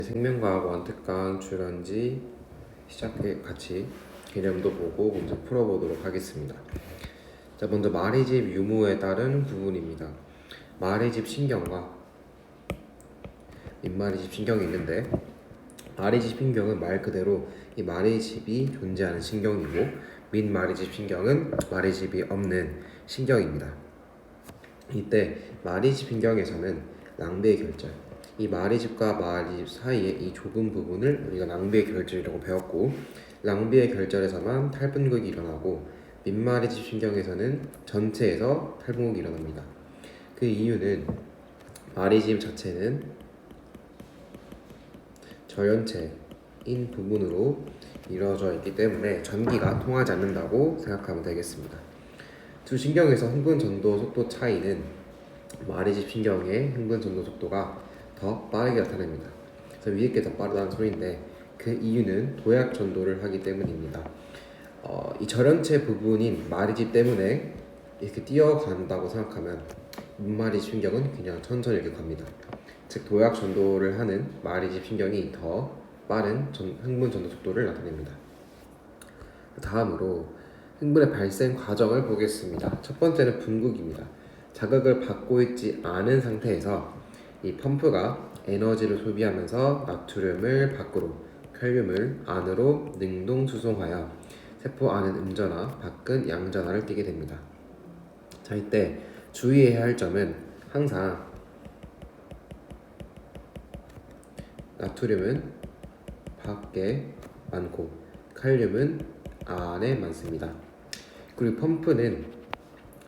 생명과학 원특강 출연지 시작해 같이 개념도 보고 문제 풀어보도록 하겠습니다. 자, 먼저 말의 집 유무에 따른 구분입니다. 말의 집 신경과 민말의 집 신경이 있는데, 말의 집 신경은 말 그대로 이 말의 집이 존재하는 신경이고, 민말의 집 신경은 말의 집이 없는 신경입니다. 이때 말의 집 신경에서는 랑베의 결절, 이 말의 집과 말의 집 사이의 이 좁은 부분을 우리가 랑베의 결절이라고 배웠고, 랑베의 결절에서만 탈분극이 일어나고 민말의 집 신경에서는 전체에서 탈분극이 일어납니다. 그 이유는 말의 집 자체는 저연체인 부분으로 이루어져 있기 때문에 전기가 통하지 않는다고 생각하면 되겠습니다. 두 신경에서 흥분 전도 속도 차이는 말의 집 신경의 흥분 전도 속도가 더 빠르게 나타납니다. 그래서 위에 게 더 빠르다는 소리인데, 그 이유는 도약 전도를 하기 때문입니다. 이 절연체 부분인 말의 집 때문에 이렇게 뛰어간다고 생각하면 민말의 집 신경은 그냥 천천히 이렇게 갑니다. 즉 도약 전도를 하는 말의 집 신경이 더 빠른 흥분 전도 속도를 나타냅니다. 다음으로 흥분의 발생 과정을 보겠습니다. 첫 번째는 분극입니다. 자극을 받고 있지 않은 상태에서 이 펌프가 에너지를 소비하면서 나트륨을 밖으로, 칼륨을 안으로 능동 수송하여 세포 안은 음전화, 밖은 양전화를 띠게 됩니다. 자, 이때 주의해야 할 점은 항상 나트륨은 밖에 많고 칼륨은 안에 많습니다. 그리고 펌프는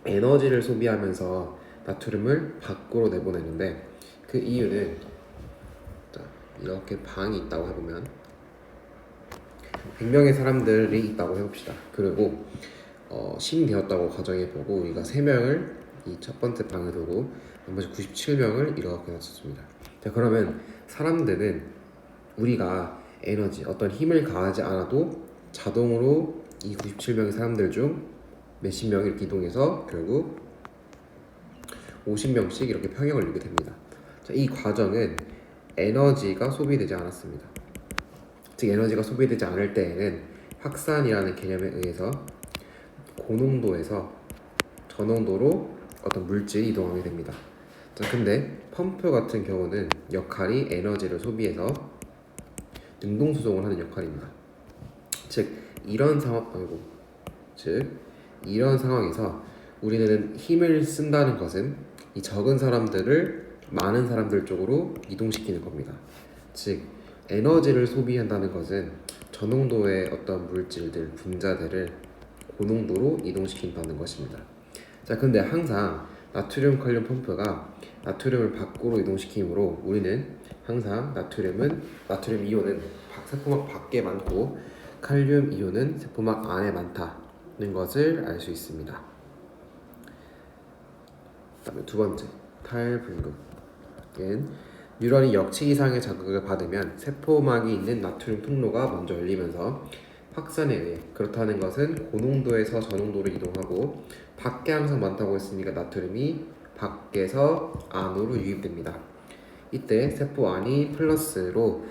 에너지를 소비하면서 나트륨을 밖으로 내보내는데, 그 이유는 이렇게 방이 있다고 해보면 100명의 사람들이 있다고 해봅시다. 그리고 심되었다고 가정해보고 우리가 3명을 이 첫 번째 방에 두고 나머지 97명을 이렇게 놨습니다. 자, 그러면 사람들은 우리가 에너지, 어떤 힘을 가하지 않아도 자동으로 이 97명의 사람들 중 몇십 명이 이렇게 이동해서 결국 50명씩 이렇게 평형을 이루게 됩니다. 자, 이 과정은 에너지가 소비되지 않았습니다. 즉 에너지가 소비되지 않을 때에는 확산이라는 개념에 의해서 고농도에서 저농도로 어떤 물질이 이동하게 됩니다. 자, 근데 펌프 같은 경우는 역할이 에너지를 소비해서 능동 수송을 하는 역할입니다. 즉 이런 상황에서 우리는 힘을 쓴다는 것은 이 적은 사람들을 많은 사람들 쪽으로 이동시키는 겁니다. 즉 에너지를 소비한다는 것은 저농도의 어떤 물질들, 분자들을 고농도로 이동시킨다는 것입니다. 자, 근데 항상 나트륨 칼륨 펌프가 나트륨을 밖으로 이동시키므로 우리는 항상 나트륨 이온은 세포막 밖에 많고 칼륨 이온은 세포막 안에 많다는 것을 알 수 있습니다. 그다음에 두 번째, 탈분극은 뉴런이 역치 이상의 자극을 받으면 세포막이 있는 나트륨 통로가 먼저 열리면서 확산에 의해, 그렇다는 것은 고농도에서 저농도로 이동하고 밖에 항상 많다고 했으니까 나트륨이 밖에서 안으로 유입됩니다. 이때 세포 안이 플러스로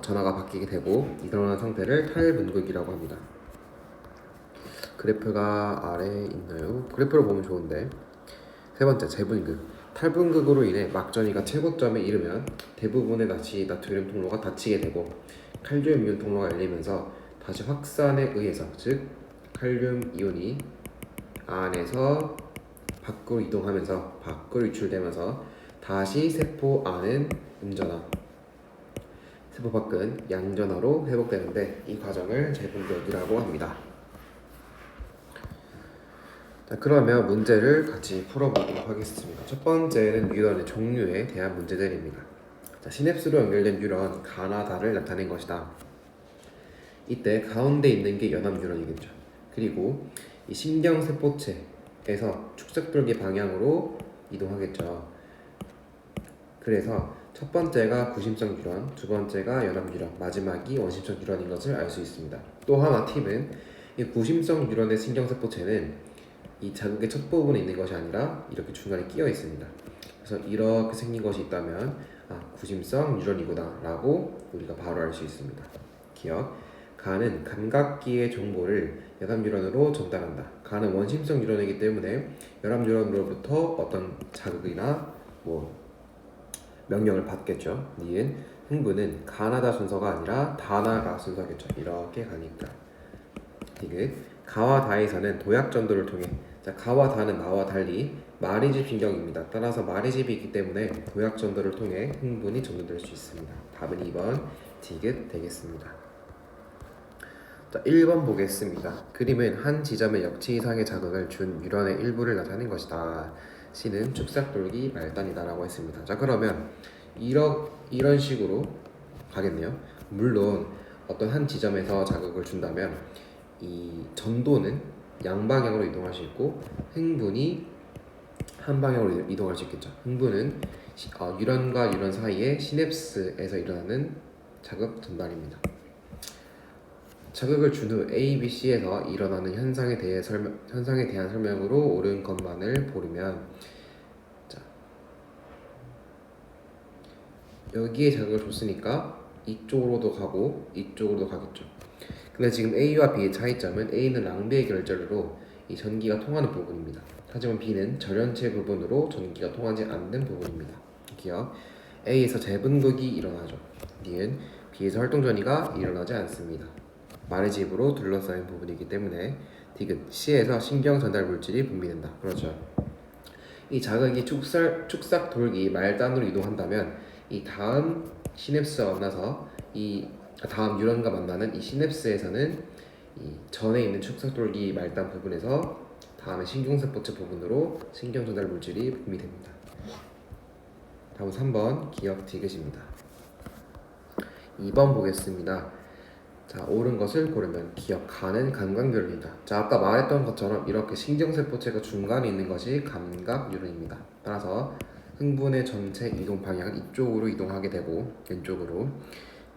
전하가 바뀌게 되고 일어난 상태를 탈분극이라고 합니다. 그래프가 아래에 있나요? 그래프로 보면 좋은데, 세 번째, 재분극. 탈분극으로 인해 막전이가 최고점에 이르면 대부분의 나트륨 통로가 닫히게 되고 칼륨 이온 통로가 열리면서 다시 확산에 의해서, 즉 칼륨 이온이 안에서 밖으로 이동하면서 밖으로 유출되면서 다시 세포 안은 음전화, 세포 밖은 양전화로 회복되는데 이 과정을 재분극이라고 합니다. 자, 그러면 문제를 같이 풀어보도록 하겠습니다. 첫 번째는 뉴런의 종류에 대한 문제들입니다. 자, 시냅스로 연결된 뉴런 가나다를 나타낸 것이다. 이때 가운데 있는 게 연합 뉴런이겠죠. 그리고 이 신경세포체에서 축적돌기 방향으로 이동하겠죠. 그래서 첫 번째가 구심성 뉴런, 두 번째가 연합 뉴런, 마지막이 원심성 뉴런인 것을 알 수 있습니다. 또 하나 팁은 이 구심성 뉴런의 신경세포체는 이 자극의 첫 부분에 있는 것이 아니라 이렇게 중간에 끼어 있습니다. 그래서 이렇게 생긴 것이 있다면 구심성 뉴런이구나 라고 우리가 바로 알 수 있습니다. 기억. 가는 감각기의 정보를 연합 뉴런으로 전달한다. 가는 원심성 뉴런이기 때문에 연합 뉴런으로부터 어떤 자극이나 명령을 받겠죠. 니은 흥분은 가나다 순서가 아니라 다나가 순서겠죠. 이렇게 가니까. 디귿. 가와 다에서는 도약 전도를 통해, 가와 다는 나와 달리 마리집 신경입니다. 따라서 마리집이 있기 때문에 도약 전도를 통해 흥분이 전도될 수 있습니다. 답은 2번 디귿 되겠습니다. 1번 보겠습니다. 그림은 한 지점에 역치 이상의 자극을 준 뉴런의 일부를 나타낸 것이다. C는 축삭돌기 말단이다 라고 했습니다. 그러면 이런 식으로 가겠네요. 물론 어떤 한 지점에서 자극을 준다면 이 전도는 양방향으로 이동할 수 있고 흥분이 한 방향으로 이동할 수 있겠죠. 흥분은 뉴런과 뉴런 사이에 시냅스에서 일어나는 자극 전달입니다. 자극을 준 후 A, B, C에서 일어나는 현상에 대한 설명으로 옳은 것만을 고르면, 여기에 자극을 줬으니까 이쪽으로도 가고 이쪽으로도 가겠죠. 근데 지금 A와 B의 차이점은 A는 랑비의 결절로 이 전기가 통하는 부분입니다. 하지만 B는 절연체 부분으로 전기가 통하지 않는 부분입니다. 기억. A에서 재분극이 일어나죠. D는 B에서 활동전이가 일어나지 않습니다. 마레집으로 둘러싸인 부분이기 때문에 디귿. C에서 신경 전달 물질이 분비된다. 그렇죠. 이 자극이 축삭 돌기 말단으로 이동한다면 이 다음 시냅스와 만나서 다음 뉴런과 만나는 이 시냅스에서는 이 전에 있는 축삭 돌기 말단 부분에서 다음에 신경세포체 부분으로 신경 전달 물질이 분비됩니다. 다음 3번 기억 디귿입니다. 2번 보겠습니다. 옳은 것을 고르면 기억. 가는 감각뉴런이다. 아까 말했던 것처럼 이렇게 신경세포체가 중간에 있는 것이 감각뉴런입니다. 따라서 흥분의 전체 이동 방향은 이쪽으로 이동하게 되고 왼쪽으로.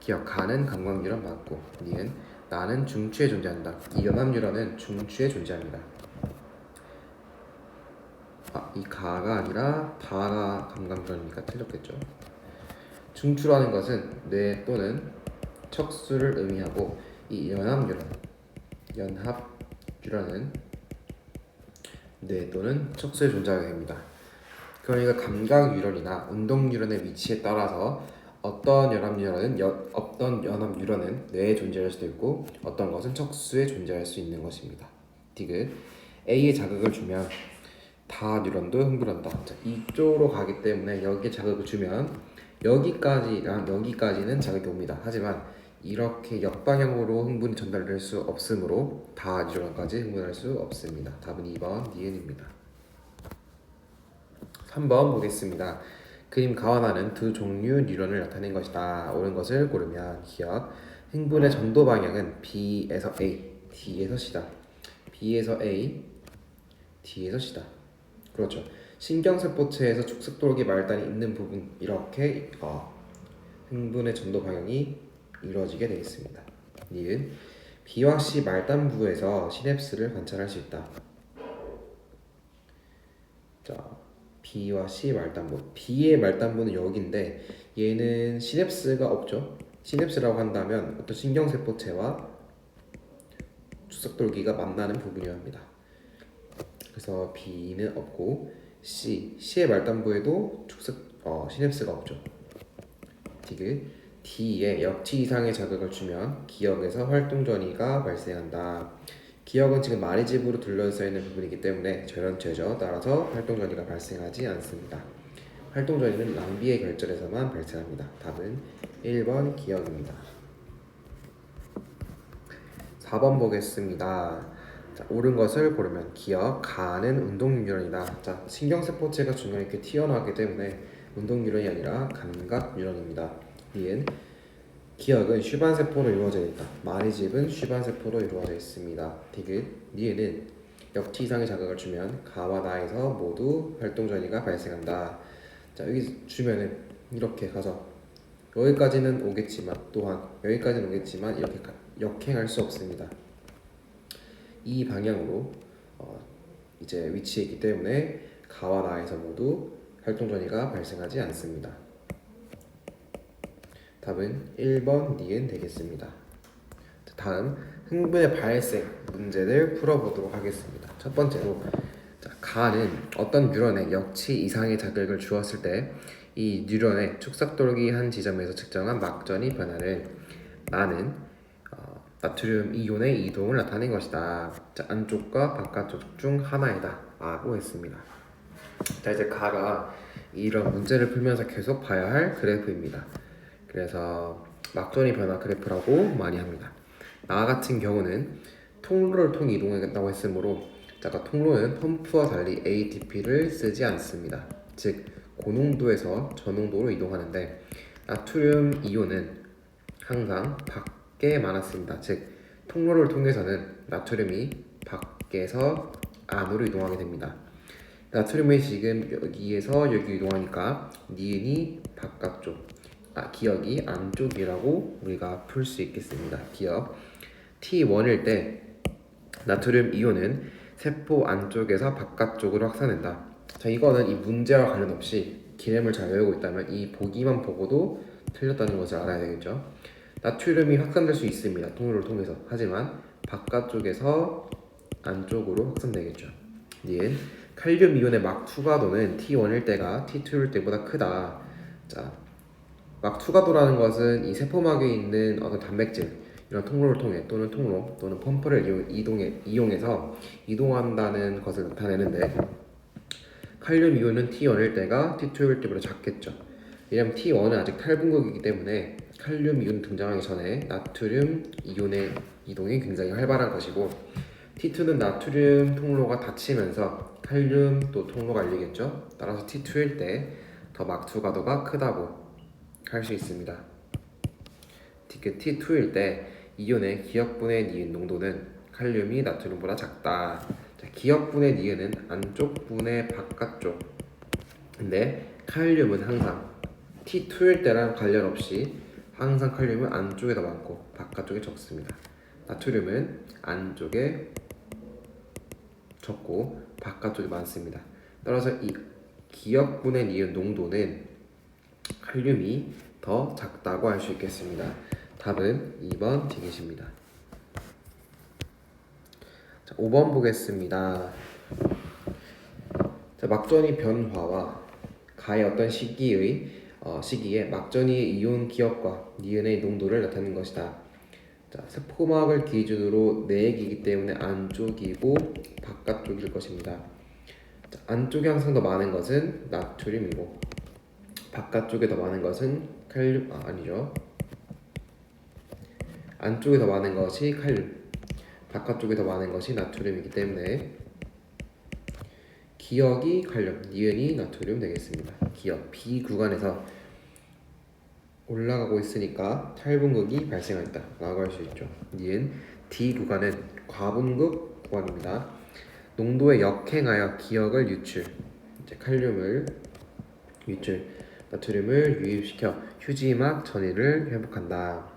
기억. 가는 감각뉴런 맞고. 니은 나는 중추에 존재한다. 이 연합뉴런은 중추에 존재합니다. 이 가가 아니라 다가 감각뉴런이니까 틀렸겠죠. 중추라는 것은 뇌 또는 척수를 의미하고 이 연합뉴런은 뇌 또는 척수에 존재하게 됩니다. 그러니까 감각뉴런이나 운동뉴런의 위치에 따라서 어떤 연합뉴런은 뇌에 존재할 수도 있고 어떤 것은 척수에 존재할 수 있는 것입니다. 디귿. A에 자극을 주면 다 뉴런도 흥분한다. 이쪽으로 가기 때문에 여기에 자극을 주면 여기까지랑 여기까지는 자극이 옵니다. 하지만 이렇게 역방향으로 흥분이 전달될 수 없으므로 다 뉴런까지 흥분할 수 없습니다. 답은 2번 니은입니다. 3번 보겠습니다. 그림 가와 나는 두 종류 뉴런을 나타낸 것이다. 옳은 것을 고르면 기억. 흥분의 전도 방향은 B에서 A, D에서 C다. B에서 A, D에서 C다. 그렇죠. 신경세포체에서 축삭돌기 말단이 있는 부분, 이렇게 흥분의 전도 방향이 이루어지게 되어 있습니다. 니은 B와 C 말단부에서 시냅스를 관찰할 수 있다. B와 C 말단부. B의 말단부는 여기인데 얘는 시냅스가 없죠. 시냅스라고 한다면 어떤 신경세포체와 축삭돌기가 만나는 부분이어야 합니다. 그래서 B는 없고 C의 말단부에도 시냅스가 없죠. 디귿. D에 역치 이상의 자극을 주면 기억에서 활동전이가 발생한다. 기억은 지금 마리집으로 둘러싸여 있는 부분이기 때문에 절연체죠. 따라서 활동전이가 발생하지 않습니다. 활동전이는 랑비의 결절에서만 발생합니다. 답은 1번 기억입니다. 4번 보겠습니다. 옳은 것을 고르면 기억. 가는 운동뉴런이다. 신경세포체가 중간에 이렇게 튀어나왔기 때문에 운동뉴런이 아니라 감각뉴런입니다. 니은 기억은 슈반세포로 이루어져 있다. 마리집은 슈반세포로 이루어져 있습니다. 디귿. 니은은 역치 이상의 자극을 주면 가와 나에서 모두 활동전이가 발생한다. 여기 주면은 이렇게 가서 여기까지는 오겠지만 또한 여기까지는 오겠지만 이렇게 역행할 수 없습니다. 이 방향으로 이제 위치해 있기 때문에 가와 나에서 모두 활동전이가 발생하지 않습니다. 답은 1번 니은 되겠습니다. 다음 흥분의 발생 문제를 풀어보도록 하겠습니다. 첫 번째로 가는 어떤 뉴런에 역치 이상의 자극을 주었을 때 이 뉴런의 축삭돌기 한 지점에서 측정한 막전이 변화를 나는 나트륨 이온의 이동을 나타낸 것이다. 안쪽과 바깥쪽 중 하나이다 라고 했습니다. 자, 이제 가가 이런 문제를 풀면서 계속 봐야 할 그래프입니다. 그래서 막전이 변화 그래프라고 많이 합니다. 나 같은 경우는 통로를 통해 이동한다고 했으므로 아까 통로는 펌프와 달리 ATP를 쓰지 않습니다. 즉 고농도에서 저농도로 이동하는데 나트륨 이온은 항상 밖에 많았습니다. 즉 통로를 통해서는 나트륨이 밖에서 안으로 이동하게 됩니다. 나트륨이 지금 여기에서 여기 이동하니까 니은이 바깥쪽, 기억이 안쪽이라고 우리가 풀 수 있겠습니다. 기억 T1일 때 나트륨 이온은 세포 안쪽에서 바깥쪽으로 확산된다. 자, 이거는 이 문제와 관련 없이 개념을 잘 외우고 있다면 이 보기만 보고도 틀렸다는 것을 알아야 되겠죠. 나트륨이 확산될 수 있습니다. 통로를 통해서. 하지만 바깥쪽에서 안쪽으로 확산되겠죠. 니은 칼륨 이온의 막 투과도는 T1일 때가 T2일 때보다 크다. 자, 막 투과도라는 것은 이 세포막에 있는 어떤 단백질 이런 통로를 통해 또는 통로 또는 펌프를 이용해서 이동한다는 것을 나타내는데 칼륨 이온은 T1일 때가 T2일 때보다 작겠죠. 왜냐면 T1은 아직 탈분극이기 때문에 칼륨 이온 등장하기 전에 나트륨 이온의 이동이 굉장히 활발한 것이고 T2는 나트륨 통로가 닫히면서 칼륨 또 통로가 열리겠죠. 따라서 T2일 때 더 막투 가도가 크다고 할 수 있습니다. T2일 때 이온의 기억분의 니은 농도는 칼륨이 나트륨보다 작다. 자, 기억분의 니은은 안쪽분의 바깥쪽. 근데 칼륨은 항상 T2일 때랑 관련 없이 항상 칼륨은 안쪽에 더 많고 바깥쪽에 적습니다. 나트륨은 안쪽에 적고 바깥쪽에 많습니다. 따라서 이 기억분의 니은 농도는 칼륨이 더 작다고 할 수 있겠습니다. 답은 2번 디귿입니다. 자, 5번 보겠습니다. 자, 막전이 변화와 가의 어떤 시기에 막전이의 이온 기억과 니은의 농도를 나타내는 것이다. 자, 세포막을 기준으로 내액이기 때문에 안쪽이고 바깥쪽일 것입니다. 자, 안쪽에 항상 더 많은 것은 나트륨이고 바깥쪽에 더 많은 것은 칼륨 아니죠. 안쪽에 더 많은 것이 칼륨, 바깥쪽에 더 많은 것이 나트륨이기 때문에 기억이 칼륨, 니은이 나트륨 되겠습니다. 기억 B 구간에서 올라가고 있으니까 탈분극이 발생했다 라고 할 수 있죠. 니은 D 구간은 과분극 구간입니다. 농도에 역행하여 기억을 유출, 이제 칼륨을 유출, 나트륨을 유입시켜 휴지막 전이를 회복한다.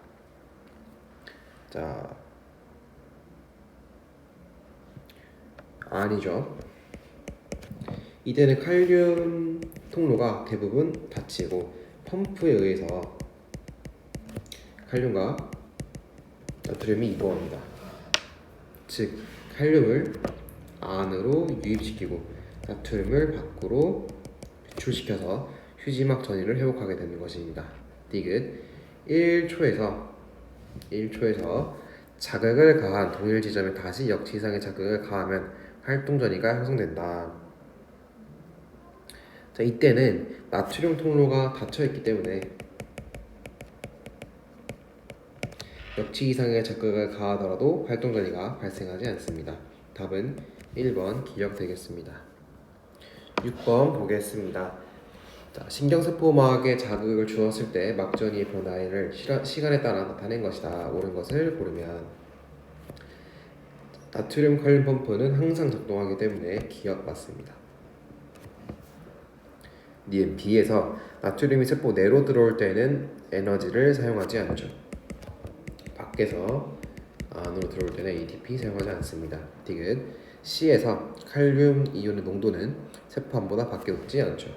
자, 아니죠. 이때는 칼륨 통로가 대부분 닫히고 펌프에 의해서 칼륨과 나트륨이 이동합니다. 즉 칼륨을 안으로 유입시키고 나트륨을 밖으로 유출시켜서 휴지막 전이를 회복하게 되는 것입니다. 디귿 1초에서 자극을 가한 동일 지점에 다시 역지상의 자극을 가하면 활동전이가 형성된다. 자, 이때는 나트륨 통로가 닫혀있기 때문에 역치 이상의 자극을 가하더라도 활동전이가 발생하지 않습니다. 답은 1번 기억 되겠습니다. 6번 보겠습니다. 자, 신경세포막에 자극을 주었을 때 막전이의 변화를 시간에 따라 나타낸 것이다. 옳은 것을 고르면 나트륨 칼륨 펌프는 항상 작동하기 때문에 기억 맞습니다. 니은 B에서 나트륨이 세포 내로 들어올 때는 에너지를 사용하지 않죠. 밖에서 안으로 들어올 때는 ATP 사용하지 않습니다. 디귿 C에서 칼륨 이온의 농도는 세포 안보다 밖에 높지 않죠.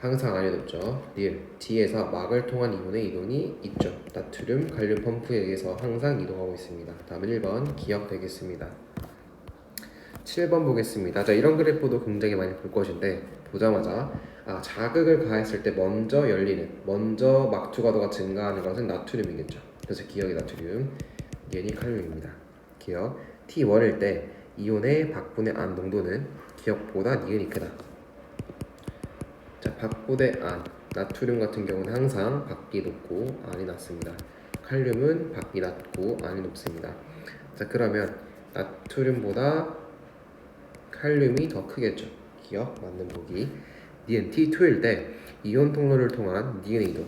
항상 안에 높죠. 니은 D에서 막을 통한 이온의 이동이 있죠. 나트륨, 칼륨 펌프에 의해서 항상 이동하고 있습니다. 다음은 1번 기억되겠습니다. 7번 보겠습니다. 자, 이런 그래프도 굉장히 많이 볼 것인데 보자마자 자극을 가했을 때 먼저 막투가도가 증가하는 것은 나트륨이겠죠. 그래서 기억이 나트륨, 니은이 칼륨입니다. 기억 T1일 때 이온의 박분의 안 농도는 기억보다 니은이 크다. 자, 박분의 안, 나트륨 같은 경우는 항상 밖이 높고 안이 낮습니다. 칼륨은 밖이 낮고 안이 높습니다. 자, 그러면 나트륨보다 칼륨이 더 크겠죠. 기억 맞는 보기. 니은 T2일 때 이온 통로를 통한 니은의 이동,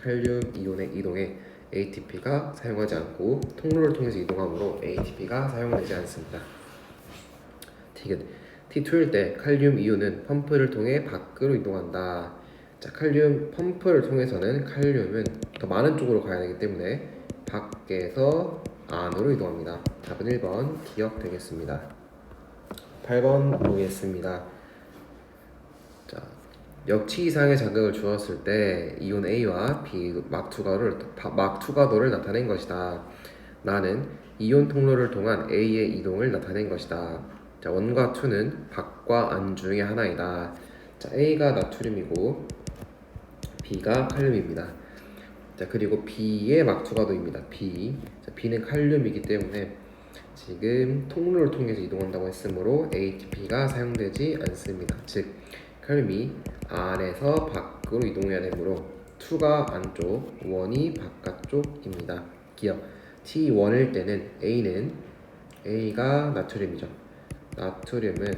칼륨 이온의 이동에 ATP가 사용하지 않고 통로를 통해서 이동하므로 ATP가 사용되지 않습니다. T2일 때 칼륨 이온은 펌프를 통해 밖으로 이동한다. 자, 칼륨 펌프를 통해서는 칼륨은 더 많은 쪽으로 가야 되기 때문에 밖에서 안으로 이동합니다. 답은 1번 기억되겠습니다. 8번 보겠습니다. 자, 역치 이상의 자극을 주었을 때 이온 A와 B 막투가도를 나타낸 것이다. 나는 이온 통로를 통한 A의 이동을 나타낸 것이다. 자, 1과 2는 밖과 안 중에 하나이다. 자, A가 나트륨이고 B가 칼륨입니다. 자, 그리고 B의 막투가도입니다. 자, B는 칼륨이기 때문에 지금 통로를 통해서 이동한다고 했으므로 ATP가 사용되지 않습니다. 즉 칼륨이 안에서 밖으로 이동해야 되므로 2가 안쪽, 1이 바깥쪽입니다. 기억 T1일 때는 A가 나트륨이죠. 나트륨은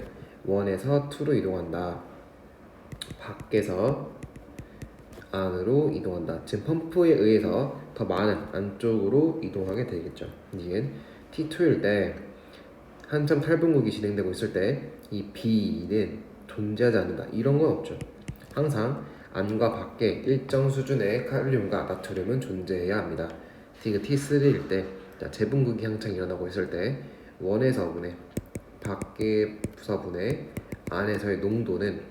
1에서 2로 이동한다. 밖에서 안으로 이동한다. 지금 펌프에 의해서 더 많은 안쪽으로 이동하게 되겠죠. 니은 T2일 때 한참 탈분국이 진행되고 있을 때 이 B는 존재하지 않는다. 이런 건 없죠. 항상 안과 밖에 일정 수준의 칼륨과 나트륨은 존재해야 합니다. T3일 때 재분국이 한창 일어나고 있을 때 1에서분의 밖의 부서분의 안에서의 농도는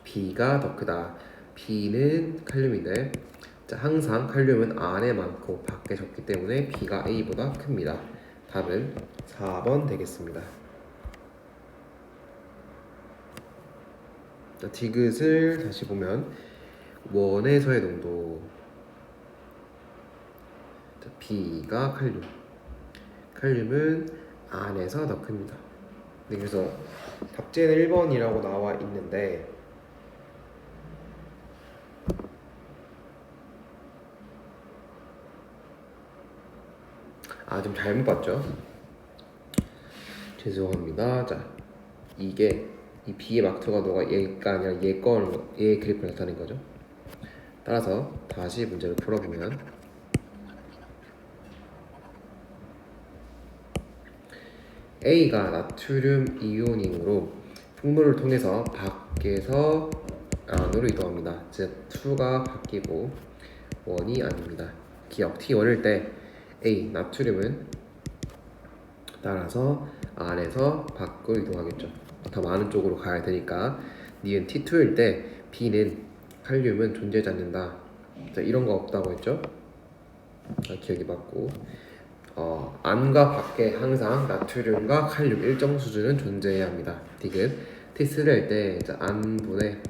B가 더 크다. B는 칼륨인데 항상 칼륨은 안에 많고 밖에 적기 때문에 B가 A보다 큽니다. 답은 4번 되겠습니다. 디귿을 다시 보면 1에서의 농도 B가 칼륨은 안에서 더 큽니다. 그래서 답제는 1번이라고 나와 있는데 좀 잘못 봤죠? 죄송합니다. 자, 이게 이 B의 막투가도가 얘가 아니라 얘 그래프를 나타낸 거죠. 따라서 다시 문제를 풀어보면 A가 나트륨 이온이므로 풍물을 통해서 밖에서 안으로 이동합니다. 즉 2가 바뀌고 1이 아닙니다. 기억 T1일 때 A 나트륨은 따라서 안에서 밖으로 이동하겠죠. 더 많은 쪽으로 가야 되니까. 니은 T2일 때 B는 칼륨은 존재하지 않는다. 자, 이런 거 없다고 했죠. 기억이 맞고 안과 밖에 항상 나트륨과 칼륨 일정 수준은 존재해야 합니다. 디귿 T3일 때 안분의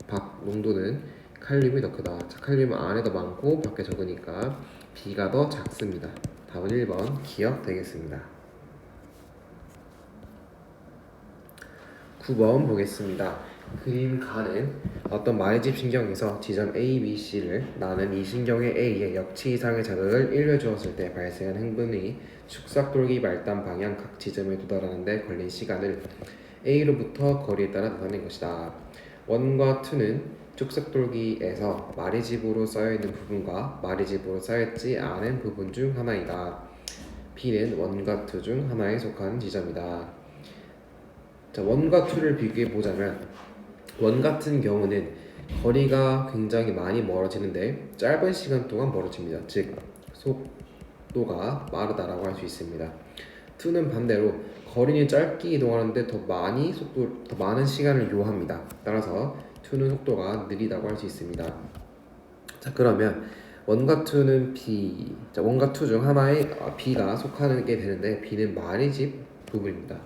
밖 농도는 칼륨이 더 크다. 자, 칼륨은 안에 더 많고 밖에 적으니까 B가 더 작습니다. 답은 1번 기억 되겠습니다. 9번 보겠습니다. 그림 가는 어떤 말집 신경에서 지점 A, B, C를 나는 이 신경의 A에 역치 이상의 자극을 1회 주었을 때 발생한 흥분이 축삭돌기 말단 방향 각 지점에 도달하는 데 걸린 시간을 A로부터 거리에 따라 나타낸 것이다. 1과 2는 축삭돌기에서 마리집으로 쌓여있는 부분과 마리집으로 쌓여있지 않은 부분 중 하나이다. B는 1과 2 중 하나에 속한 지점이다. 자, 1과 2를 비교해 보자면 1 같은 경우는 거리가 굉장히 많이 멀어지는데 짧은 시간 동안 멀어집니다. 즉 속도가 빠르다라고 할 수 있습니다. 2는 반대로 거리는 짧게 이동하는데 더 많은 시간을 요합니다. 따라서 2는 속도가 느리다고 할 수 있습니다. 자, 그러면 1과 2는 B, 자, 1과 2 중 하나에 B가 속하는 게 되는데 B는 마리집 부분입니다.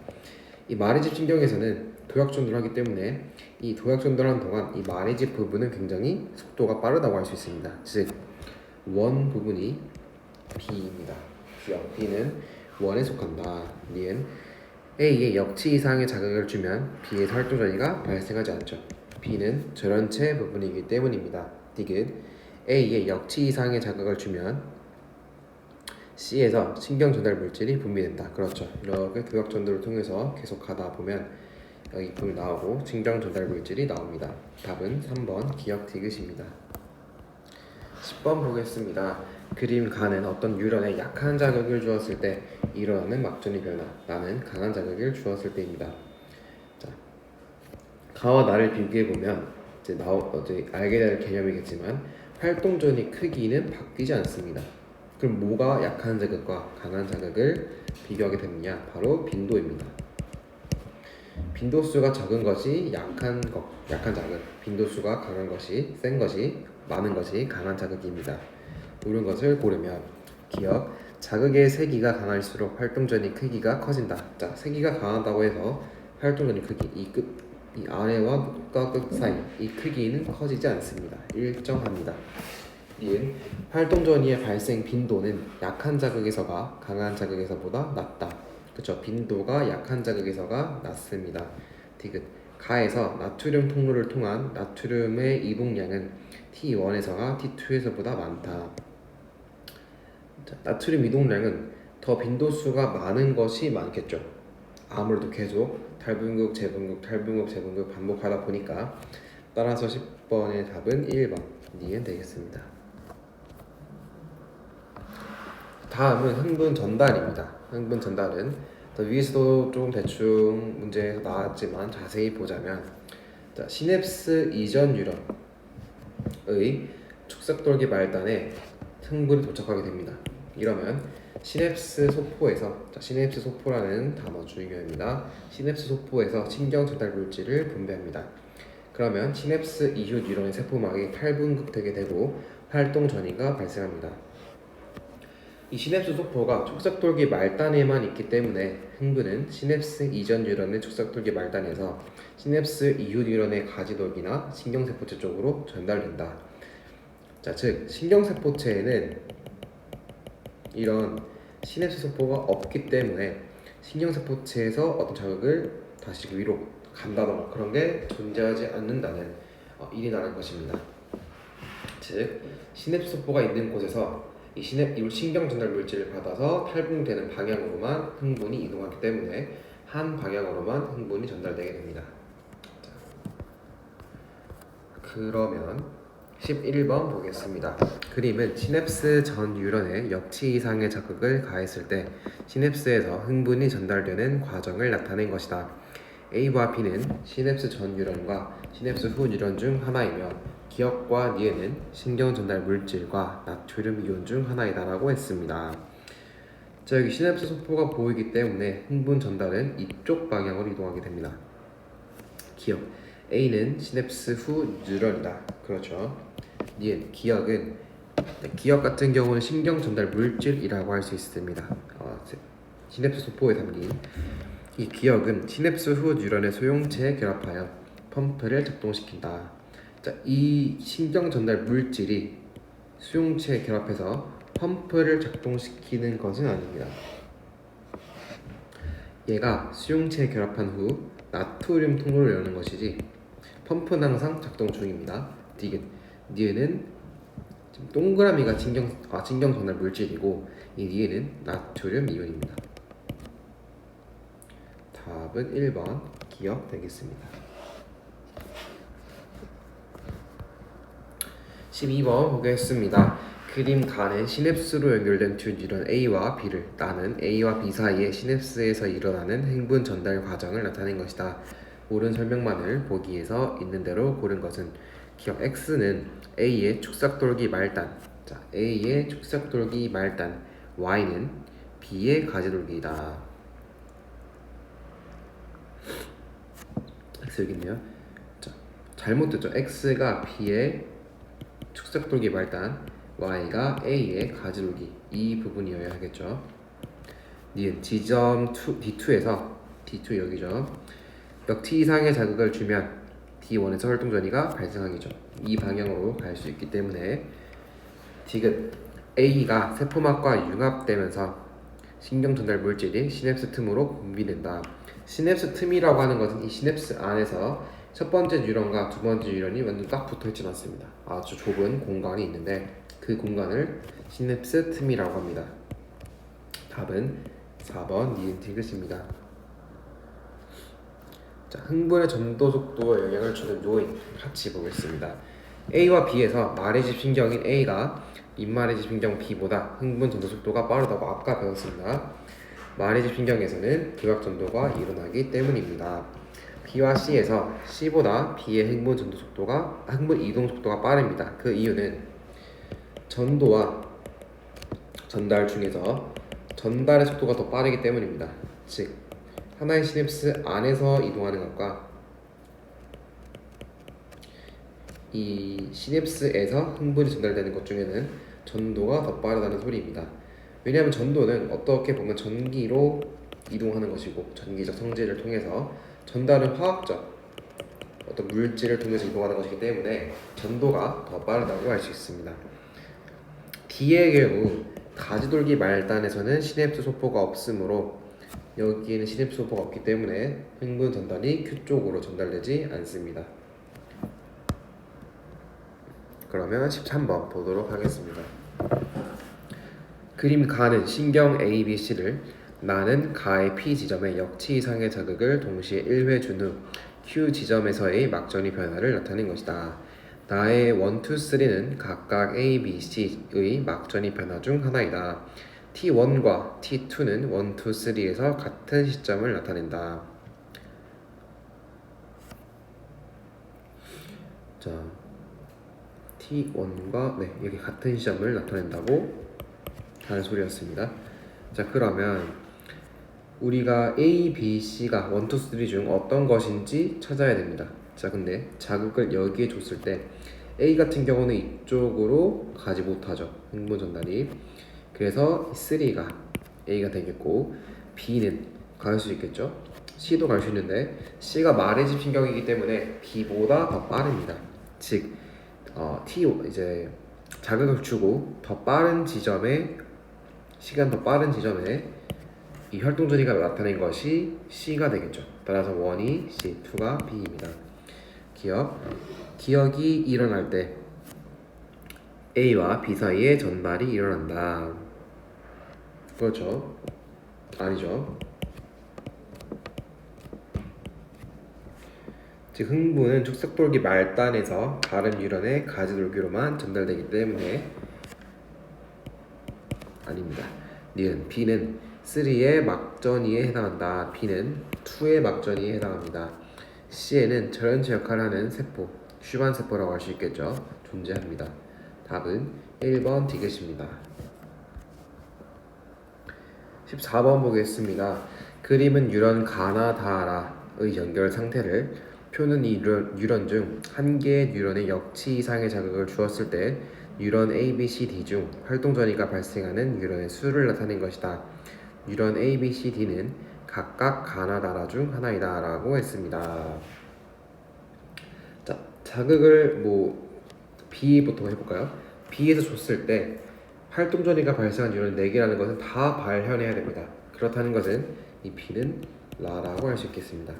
이 마리집 신경에서는 도약전도를 하기 때문에 이 도약전도를 하는 동안 이 마리집 부분은 굉장히 속도가 빠르다고 할 수 있습니다. 즉, 1 부분이 B입니다. 기억 B는 1에 속한다. 니은 A에 역치 이상의 자극을 주면 B의 활동 전이가 발생하지 않죠. B는 절연체 부분이기 때문입니다. 디귿 A에 역치 이상의 자극을 주면 C에서 신경 전달 물질이 분비된다. 그렇죠. 이렇게 도약 전도를 통해서 계속 가다 보면 여기 부분이 나오고 신경 전달 물질이 나옵니다. 답은 3번 기억 디귿입니다. 10번 보겠습니다. 그림 가는 어떤 뉴런에 약한 자극을 주었을 때 일어나는 막전의 변화, 나는 강한 자극을 주었을 때입니다. 자, 가와 나를 비교해 보면 이제 알게 될 개념이겠지만 활동 전이 크기는 바뀌지 않습니다. 그럼 뭐가 약한 자극과 강한 자극을 비교하게 되느냐? 바로 빈도입니다. 빈도수가 적은 것이 약한 자극, 빈도수가 강한 것이 센 것이 많은 것이 강한 자극입니다. 옳은 것을 고르면 기억 자극의 세기가 강할수록 활동전이 크기가 커진다. 자, 세기가 강하다고 해서 활동전의 크기 이 아래와 끝과 끝 사이 이 크기는 커지지 않습니다. 일정합니다. 이은 활동전이의 발생 빈도는 약한 자극에서가 강한 자극에서보다 낮다. 그렇죠. 빈도가 약한 자극에서가 낮습니다. 디귿 가에서 나트륨 통로를 통한 나트륨의 이동량은 T1에서가 T2에서보다 많다. 자, 나트륨 이동량은 더 빈도수가 많은 것이 많겠죠. 아무래도 계속 탈분극, 재분극, 탈분극, 재분극 반복하다 보니까 따라서 10번의 답은 1번 니은 되겠습니다. 다음은 흥분 전달입니다. 흥분 전달은 위에서도 좀 대충 문제에서 나왔지만 자세히 보자면 자, 시냅스 이전 뉴런의 축삭돌기 말단에 흥분이 도착하게 됩니다. 이러면 시냅스 소포에서 시냅스 소포라는 단어 중요합니다. 시냅스 소포에서 신경 전달 물질을 분비합니다. 그러면 시냅스 이후 뉴런의 세포막이 탈분극되게 되고 활동 전이가 발생합니다. 이 시냅스 소포가 촉삭돌기 말단에만 있기 때문에 흥분은 시냅스 이전 뉴런의 촉삭돌기 말단에서 시냅스 이후 뉴런의 가지돌기나 신경세포체 쪽으로 전달된다. 자, 즉 신경세포체에는 이런 시냅스 소포가 없기 때문에 신경세포체에서 어떤 자극을 다시 위로 간다던가 그런 게 존재하지 않는다는 일이라는 것입니다. 즉 시냅스 소포가 있는 곳에서 이 신경 전달 물질을 받아서 탈분되는 방향으로만 흥분이 이동하기 때문에 한 방향으로만 흥분이 전달되게 됩니다. 자, 그러면 11번 보겠습니다. 그림은 시냅스 전 뉴런에 역치 이상의 자극을 가했을 때 시냅스에서 흥분이 전달되는 과정을 나타낸 것이다. A와 B는 시냅스 전 뉴런과 시냅스 후 뉴런 중 하나이며 기억과 니은은 신경 전달 물질과 나트륨 이온 중 하나이다 라고 했습니다. 자, 여기 시냅스 소포가 보이기 때문에 흥분 전달은 이쪽 방향으로 이동하게 됩니다. 기억 A는 시냅스 후 뉴런이다. 그렇죠. 니은 기억 같은 경우는 신경 전달 물질이라고 할 수 있습니다. 시냅스 소포에 담긴 이 기억은 시냅스 후 뉴런의 소용체에 결합하여 펌프를 작동시킨다. 자, 이 신경 전달 물질이 수용체에 결합해서 펌프를 작동시키는 것은 아닙니다. 얘가 수용체에 결합한 후 나트륨 통로를 여는 것이지 펌프는 항상 작동 중입니다. 니은은 동그라미가 신경 전달 물질이고 이 니은은 나트륨 이온입니다. 답은 1번 기억 되겠습니다. 12번 보겠습니다. 그림 가는 시냅스로 연결된 두 뉴런 A와 B를 나는 A와 B 사이의 시냅스에서 일어나는 흥분 전달 과정을 나타낸 것이다. 옳은 설명만을 보기에서 있는 대로 고른 것은 기억 X는 A의 축삭돌기 말단, 자, A의 축삭돌기 말단, Y는 B의 가지돌기이다. X 여기 있네요. 자, 잘못됐죠. x가 b의 축색돌기 말단, y가 a의 가지돌기, 이 부분이어야 하겠죠. 니은 지점 D2에서 D2 여기죠. 역 T 이상의 자극을 주면 D1에서 활동전이가 발생하기죠. 이 방향으로 갈 수 있기 때문에 디귿 A가 세포막과 융합되면서 신경 전달 물질이 시냅스 틈으로 분비된다. 시냅스 틈이라고 하는 것은 이 시냅스 안에서 첫 번째 뉴런과 두 번째 뉴런이 완전 딱 붙어 있지는 않습니다. 아주 좁은 공간이 있는데 그 공간을 시냅스 틈이라고 합니다. 답은 4번 니은 디귿입니다. 자, 흥분의 전도 속도에 영향을 주는 요인 같이 보겠습니다. A와 B에서 말의 집 신경인 A가 인말의 집 신경 B보다 흥분 전도 속도가 빠르다고 아까 배웠습니다. 말의 집 신경에서는 기각 전도가 일어나기 때문입니다. B와 C에서 C보다 B의 흥분 이동 속도가 빠릅니다. 그 이유는 전도와 전달 중에서 전달의 속도가 더 빠르기 때문입니다. 즉 하나의 시냅스 안에서 이동하는 것과 이 시냅스에서 흥분이 전달되는 것 중에는 전도가 더 빠르다는 소리입니다. 왜냐하면 전도는 어떻게 보면 전기로 이동하는 것이고 전기적 성질을 통해서 전달은 화학적 어떤 물질을 통해서 이동하는 것이기 때문에 전도가 더 빠르다고 할 수 있습니다. D의 경우 가지돌기 말단에서는 시냅스 소포가 없으므로 여기에는 시냅스 소포가 없기 때문에 흥분 전달이 Q 쪽으로 전달되지 않습니다. 그러면 13번 보도록 하겠습니다. 그림 가는 신경 A, B, C를 나는 가의 P 지점에 역치 이상의 자극을 동시에 1회 준 후 Q 지점에서의 막전이 변화를 나타낸 것이다. 나의 1, 2, 3는 각각 A, B, C의 막전이 변화 중 하나이다. T1과 T2는 1, 2, 3에서 같은 시점을 나타낸다. 자, T1과 여기 같은 시점을 나타낸다고 하는 소리였습니다. 자, 그러면 우리가 A, B, C가 1, 2, 3 중 어떤 것인지 찾아야 됩니다. 자, 근데 자극을 여기에 줬을 때 A 같은 경우는 이쪽으로 가지 못하죠. 흥분 전달이. 그래서 3가 A가 되겠고 B는 갈 수 있겠죠. C도 갈 수 있는데 C가 말의 집 신경이기 때문에 B보다 더 빠릅니다. 즉 이제 자극을 주고 더 빠른 지점에 시간 더 빠른 지점에 이 활동전이가 나타낸 것이 C가 되겠죠. 따라서 1이 C, 2가 B입니다. 기억이 일어날 때 A와 B 사이에 전달이 일어난다. 그렇죠? 아니죠. 즉 흥분은 축색돌기 말단에서 다른 뉴런의 가지돌기로만 전달되기 때문에 아닙니다. 니은 B는 3의 막전이에 해당한다. B는 2의 막전이에 해당합니다. C에는 절연체 역할을 하는 세포, 슈반세포라고 할 수 있겠죠. 존재합니다. 답은 1번 디귿입니다. 14번 보겠습니다. 그림은 뉴런 가나다라의 연결 상태를 표는 이 뉴런 중 한 개의 뉴런에 역치 이상의 자극을 주었을 때 뉴런 A, B, C, D 중 활동전이가 발생하는 뉴런의 수를 나타낸 것이다. 뉴런 A, B, C, D는 각각 가나다라 중 하나이다 라고 했습니다. 자, 자극을 B부터 해볼까요? B에서 줬을 때 활동전이가 발생한 뉴런 4개라는 것은 다 발현해야 됩니다. 그렇다는 것은 이 B는 라라고 할 수 있겠습니다.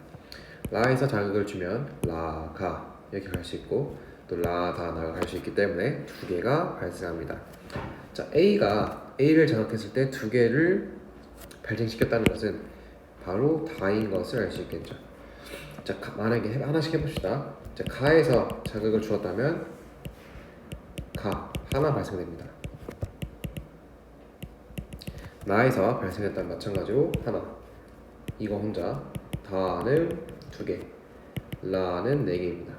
라에서 자극을 주면 라가 이렇게 갈 수 있고 또 라다나가 갈 수 있기 때문에 2개가 발생합니다. 자, A를 자극했을 때 2개를 발생시켰다는 것은 바로 다인 것을 알 수 있겠죠. 자, 만약에 하나씩 해봅시다. 자, 가에서 자극을 주었다면 가 하나 발생됩니다. 나에서 발생했다면 마찬가지로 하나. 이거 혼자. 다는 2개. 라는 4개입니다.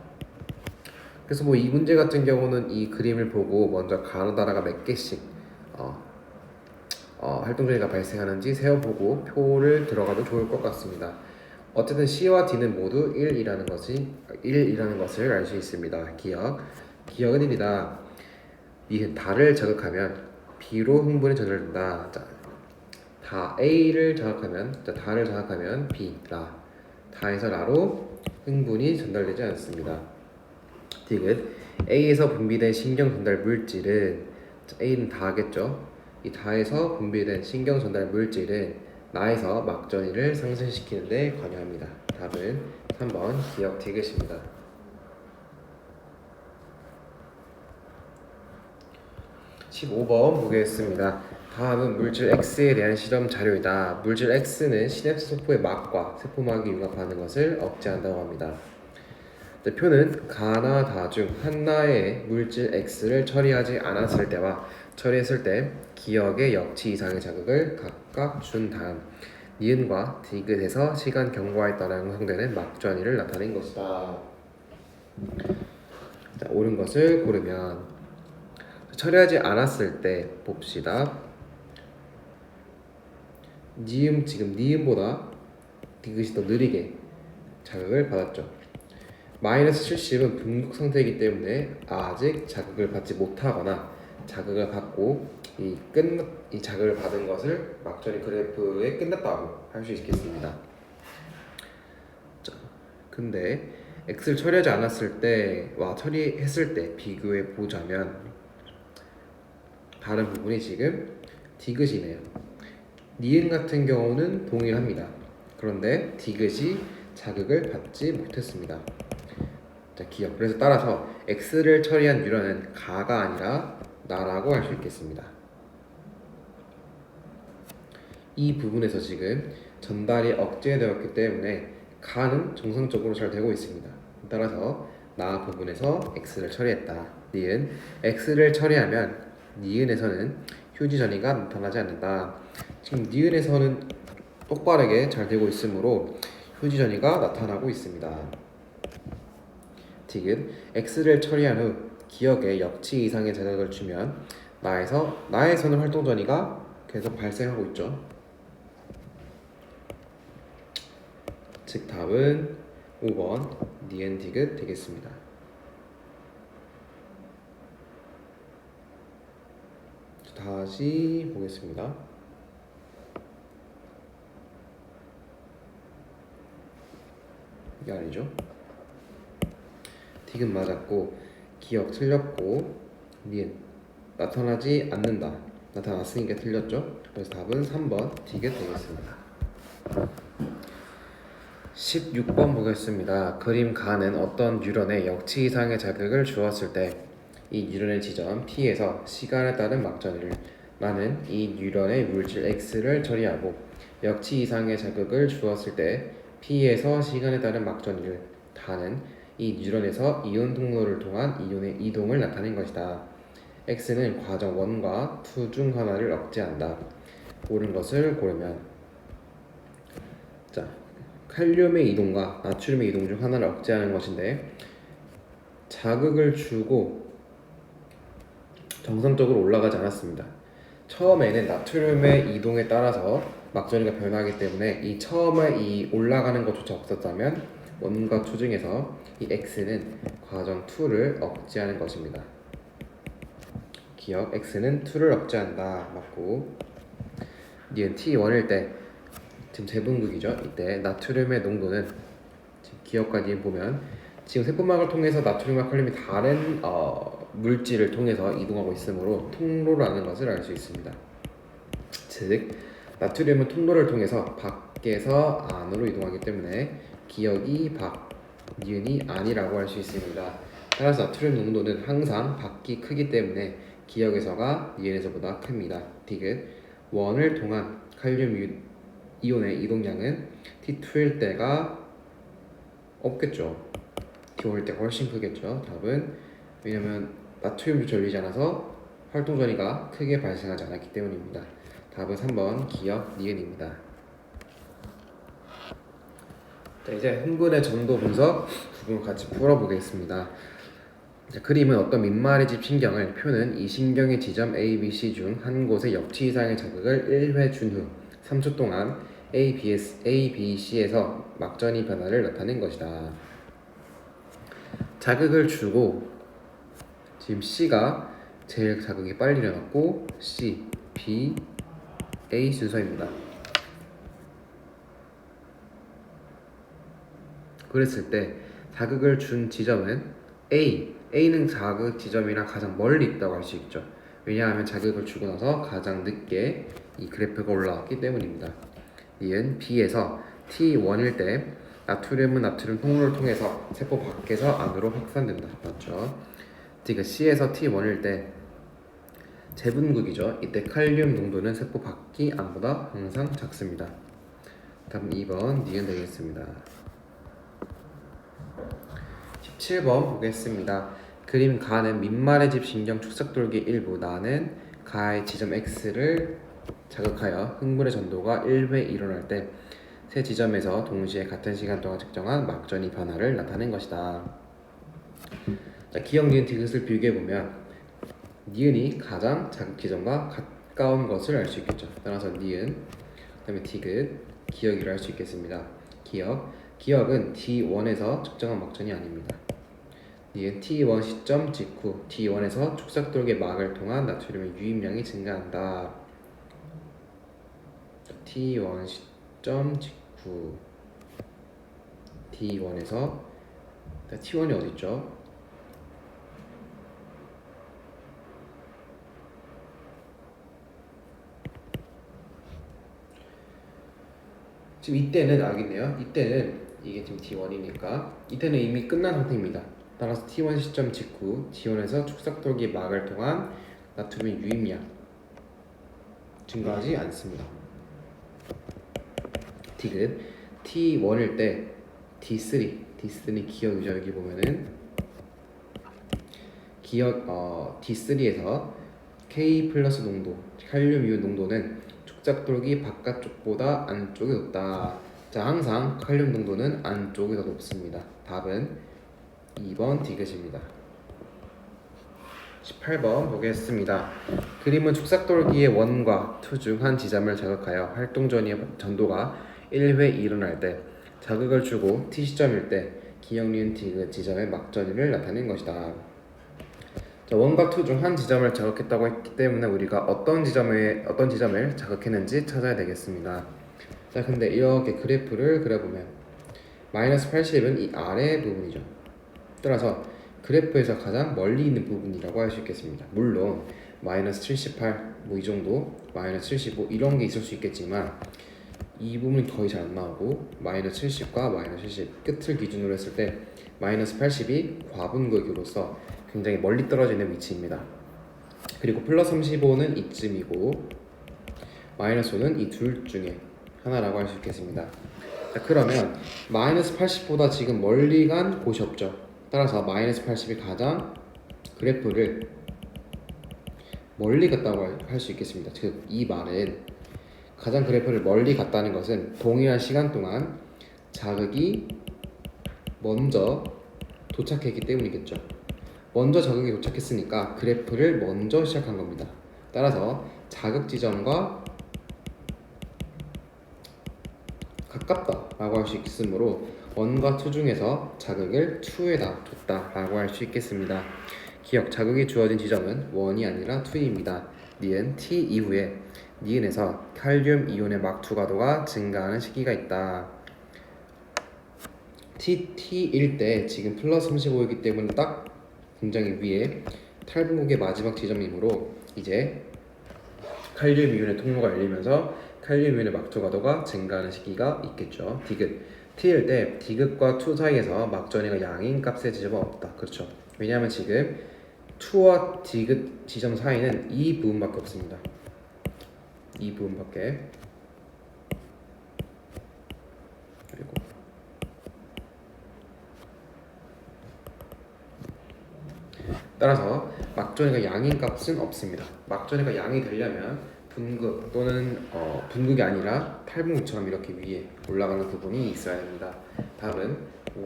그래서 이 문제 같은 경우는 이 그림을 보고 먼저 가나다라가 몇 개씩 활동전이가 발생하는지 세어보고 표를 들어가도 좋을 것 같습니다. 어쨌든 C와 D는 모두 1이라는 것을 알 수 있습니다. 기억은 1이다. 이 다를 자극하면 B로 흥분이 전달된다. 자, 다를 자극하면 B라. 다에서 라로 흥분이 전달되지 않습니다. 디귿 A에서 분비된 신경 전달 물질은 A는 다겠죠. 이 다에서 분비된 신경 전달 물질은 나에서 막전이를 상승시키는 데 관여합니다. 답은 3번 기억 디귿입니다. 15번 보겠습니다. 다음은 물질 X에 대한 실험 자료이다. 물질 X는 시냅스 세포의 막과 세포막이 융합하는 것을 억제한다고 합니다. 표는 가나 다 중 하나의 물질 X를 처리하지 않았을 때와 처리했을 때 기억의 역치 이상의 자극을 각각 준 다음 니은과 디귿에서 시간 경과에 따라 형성되는 막전이를 나타낸 것이다. 자, 옳은 것을 고르면 처리하지 않았을 때 봅시다. 지금 니은보다 디귿이 더 느리게 자극을 받았죠. 마이너스 70은 분극 상태이기 때문에 아직 자극을 받지 못하거나 자극을 받고 이 자극을 받은 것을 막전이 그래프에 끝났다고 할 수 있겠습니다. 자, 근데 X를 처리하지 않았을 때와 처리했을 때 비교해 보자면 다른 부분이 지금 디귿이네요. 니은 같은 경우는 동일합니다. 그런데 디귿이 자극을 받지 못했습니다. 자, 기억. 그래서 따라서 X를 처리한 뉴런은 가가 아니라 나라고 할 수 있겠습니다. 이 부분에서 지금 전달이 억제되었기 때문에 가는 정상적으로 잘 되고 있습니다. 따라서 나 부분에서 X를 처리했다. 니은 X를 처리하면 니은에서는 휴지 전이가 나타나지 않는다. 지금 니은에서는 똑바르게 잘 되고 있으므로 휴지 전이가 나타나고 있습니다. 디귿 X를 처리한 후 기억에 역치 이상의 자극을 주면 나에서는 활동 전이가 계속 발생하고 있죠. 즉 답은 5번 니은 디귿 되겠습니다. 다시 보겠습니다. 이게 아니죠. 디귿 맞았고 기억 틀렸고 니은 나타나지 않는다. 나타났으니까 틀렸죠. 그래서 답은 3번 디귿 되겠습니다. 16번 보겠습니다. 그림 가는 어떤 뉴런에 역치 이상의 자극을 주었을 때 이 뉴런의 지점 T에서 시간에 따른 막전이를 나는 이 뉴런의 물질 X를 처리하고 역치 이상의 자극을 주었을 때 P에서 시간에 따른 막전이를 다는 이 뉴런에서 이온 통로를 통한 이온의 이동을 나타낸 것이다. X는 과정 1과 2 중 하나를 억제한다. 옳은 것을 고르면 자, 칼륨의 이동과 나트륨의 이동 중 하나를 억제하는 것인데 자극을 주고 정상적으로 올라가지 않았습니다. 처음에는 나트륨의 이동에 따라서 막전이가 변하기 때문에 이 처음에 이 올라가는 것조차 없었다면 1과 2 중에서 이 X는 과정 2를 억제하는 것입니다. 기억 X는 2를 억제한다. 맞고 니은 T1일 때 지금 재분극이죠. 이때 나트륨의 농도는 지금 기억과 니은 보면 지금 세포막을 통해서 나트륨과 칼륨이 다른 물질을 통해서 이동하고 있으므로 통로라는 것을 알 수 있습니다. 즉 나트륨은 통로를 통해서 밖에서 안으로 이동하기 때문에 기억이 밖, 니은이 아니라고 할 수 있습니다. 따라서 나트륨 농도는 항상 밖이 크기 때문에 기억에서가 니은에서보다 큽니다. 디귿 1을 통한 칼륨 이온의 이동량은 T2일 때가 없겠죠. T5일 때가 훨씬 크겠죠. 답은 왜냐면 나트륨조차 열리지 않아서 활동 전이가 크게 발생하지 않았기 때문입니다. 답은 3번 기억 니은입니다. 자, 이제 흥분의 정도 분석 부분 같이 풀어보겠습니다. 자, 그림은 어떤 민말의 신경을 표는 이 신경의 지점 A, B, C 중 한 곳에 역치 이상의 자극을 1회 준 후 3초 동안 A, B, C에서 막전이 변화를 나타낸 것이다. 자극을 주고 지금 C가 제일 자극이 빨리 일어났고 C, B, A 순서입니다. 그랬을 때 자극을 준 지점은 A는 자극 지점이랑 가장 멀리 있다고 할 수 있죠. 왜냐하면 자극을 주고 나서 가장 늦게 이 그래프가 올라왔기 때문입니다. 이은 B에서 T1일 때 나트륨은 나트륨 통로를 통해서 세포 밖에서 안으로 확산된다. 맞죠? 지금 C에서 T1일 때 재분극이죠. 이때 칼륨 농도는 세포 밖이 안보다 항상 작습니다. 다음 2번 니은 되겠습니다. 17번 보겠습니다. 그림 가는 민말의 집 신경 축삭돌기 일부 나는 가의 지점 X를 자극하여 흥분의 전도가 1회 일어날 때 세 지점에서 동시에 같은 시간 동안 측정한 막전이 변화를 나타낸 것이다. 자, 기억, 니은, 디귿을 비교해보면 니은이 가장 자극 지점과 가까운 것을 알 수 있겠죠. 따라서 니은, 그 다음에 디귿, 기억이라 할 수 있겠습니다. 기억은 T1에서 측정한 막전이 아닙니다. 니은 T1 시점 직후 T1에서 축삭돌기 막을 통한 나트륨의 유입량이 증가한다. T1 시점 직후 T1에서 T1이 어디 있죠? 지금 이때는 알겠네요. 이때는 이게 지금 T1이니까 이때는 이미 끝난 상태입니다. 따라서 T1 시점 직후 T1에서 축삭돌기 막을 통한 나트륨의 유입량 증가하지 않습니다. 디귿 T1일 때 D3 기억이죠. 여기 보면은 D3에서 K 플러스 농도, 칼륨 이온 농도는 축삭돌기 바깥쪽보다 안쪽이 높다. 자, 항상 칼륨 농도는 안쪽이 더 높습니다. 답은 2번 디귿입니다. 18번 보겠습니다. 그림은 축삭돌기의 원과 투 중 한 지점을 자극하여 활동 전도가 1회 일어날 때 자극을 주고 T 시점일 때 기억, 니은, 디귿 지점의 막전을 나타낸 것이다. 자, 원과 투 중 한 지점을 자극했다고 했기 때문에 우리가 어떤 지점을 자극했는지 찾아야 되겠습니다. 자, 근데 이렇게 그래프를 그려보면 마이너스 80은 이 아래 부분이죠. 따라서 그래프에서 가장 멀리 있는 부분이라고 할 수 있겠습니다. 물론 마이너스 78, 뭐 이 정도, 마이너스 75 이런 게 있을 수 있겠지만 이 부분이 거의 잘 안 나오고 마이너스 70과 마이너스 70 끝을 기준으로 했을 때 마이너스 80이 과분극으로서 굉장히 멀리 떨어지는 위치입니다. 그리고 플러스 35는 이쯤이고 마이너스 5는 이 둘 중에 하나라고 할 수 있겠습니다. 자, 그러면 마이너스 80보다 지금 멀리 간 곳이 없죠. 따라서 마이너스 80이 가장 그래프를 멀리 갔다고 할 수 있겠습니다. 즉, 이 말은 가장 그래프를 멀리 갔다는 것은 동일한 시간 동안 자극이 먼저 도착했기 때문이겠죠. 먼저 자극이 도착했으니까 그래프를 먼저 시작한 겁니다. 따라서 자극 지점과 가깝다라고 할 수 있으므로 1과 2 중에서 자극을 2에다 줬다라고 할 수 있겠습니다. 기억, 자극이 주어진 지점은 1이 아니라 2입니다. 니은 T 이후에 니은에서 칼륨 이온의 막투 가도가 증가하는 시기가 있다. T일 때 지금 플러스 35이기 때문에 딱 굉장히 위에 탈분국의 마지막 지점이므로 이제 칼륨 이온의 통로가 열리면서 칼륨 이온의 막투 가도가 증가하는 시기가 있겠죠. 디귿 T일 때 디귿과 2 사이에서 막전이가 양인 값의 지점은 없다. 그렇죠. 왜냐하면 지금 2와 디귿 지점 사이는 이 부분밖에 없습니다. 이 부분밖에. 그리고 따라서 막전이가 양인 값은 없습니다. 막전이가 양이 되려면 분극 또는 분극이 아니라 탈분극처럼 이렇게 위에 올라가는 부분이 있어야 됩니다. 답은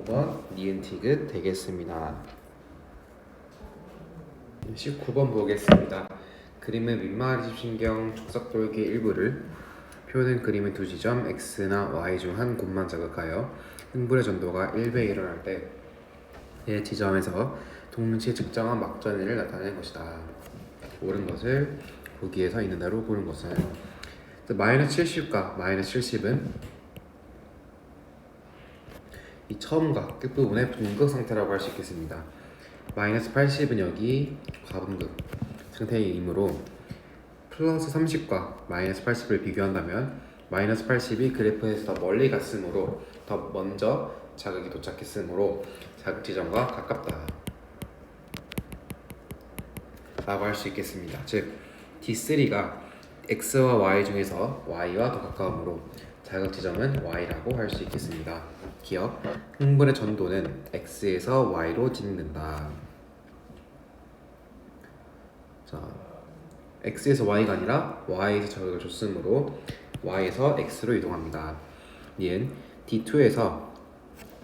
5번 니은 디귿 되겠습니다. 19번 보겠습니다. 그림은 민마리 신경 축삭돌기 일부를 표는 그림의 두 지점 x나 y 중 한 곳만 자극하여 흥분의 전도가 1배에 일어날 때 이 지점에서 동시에 측정한 막전위를 나타내는 것이다. 옳은 것을 보기에서 있는 대로 고른 것은 마이너스 70과 마이너스 70은 이 처음과 끝부분의 분극 상태라고 할 수 있겠습니다. 마이너스 80은 여기 과분극 상태이므로 플러스 30과 마이너스 80을 비교한다면 마이너스 80이 그래프에서 더 멀리 갔으므로 더 먼저 자극이 도착했으므로 자극 지점과 가깝다 라고 할 수 있겠습니다. 즉 D3가 X와 Y 중에서 Y와 더 가까우므로 자극 지점은 Y라고 할 수 있겠습니다. 기억, 흥분의 전도는 X에서 Y로 진행된다. 자, X에서 Y가 아니라 Y에서 자극을 줬으므로 Y에서 X로 이동합니다. 니은 D2에서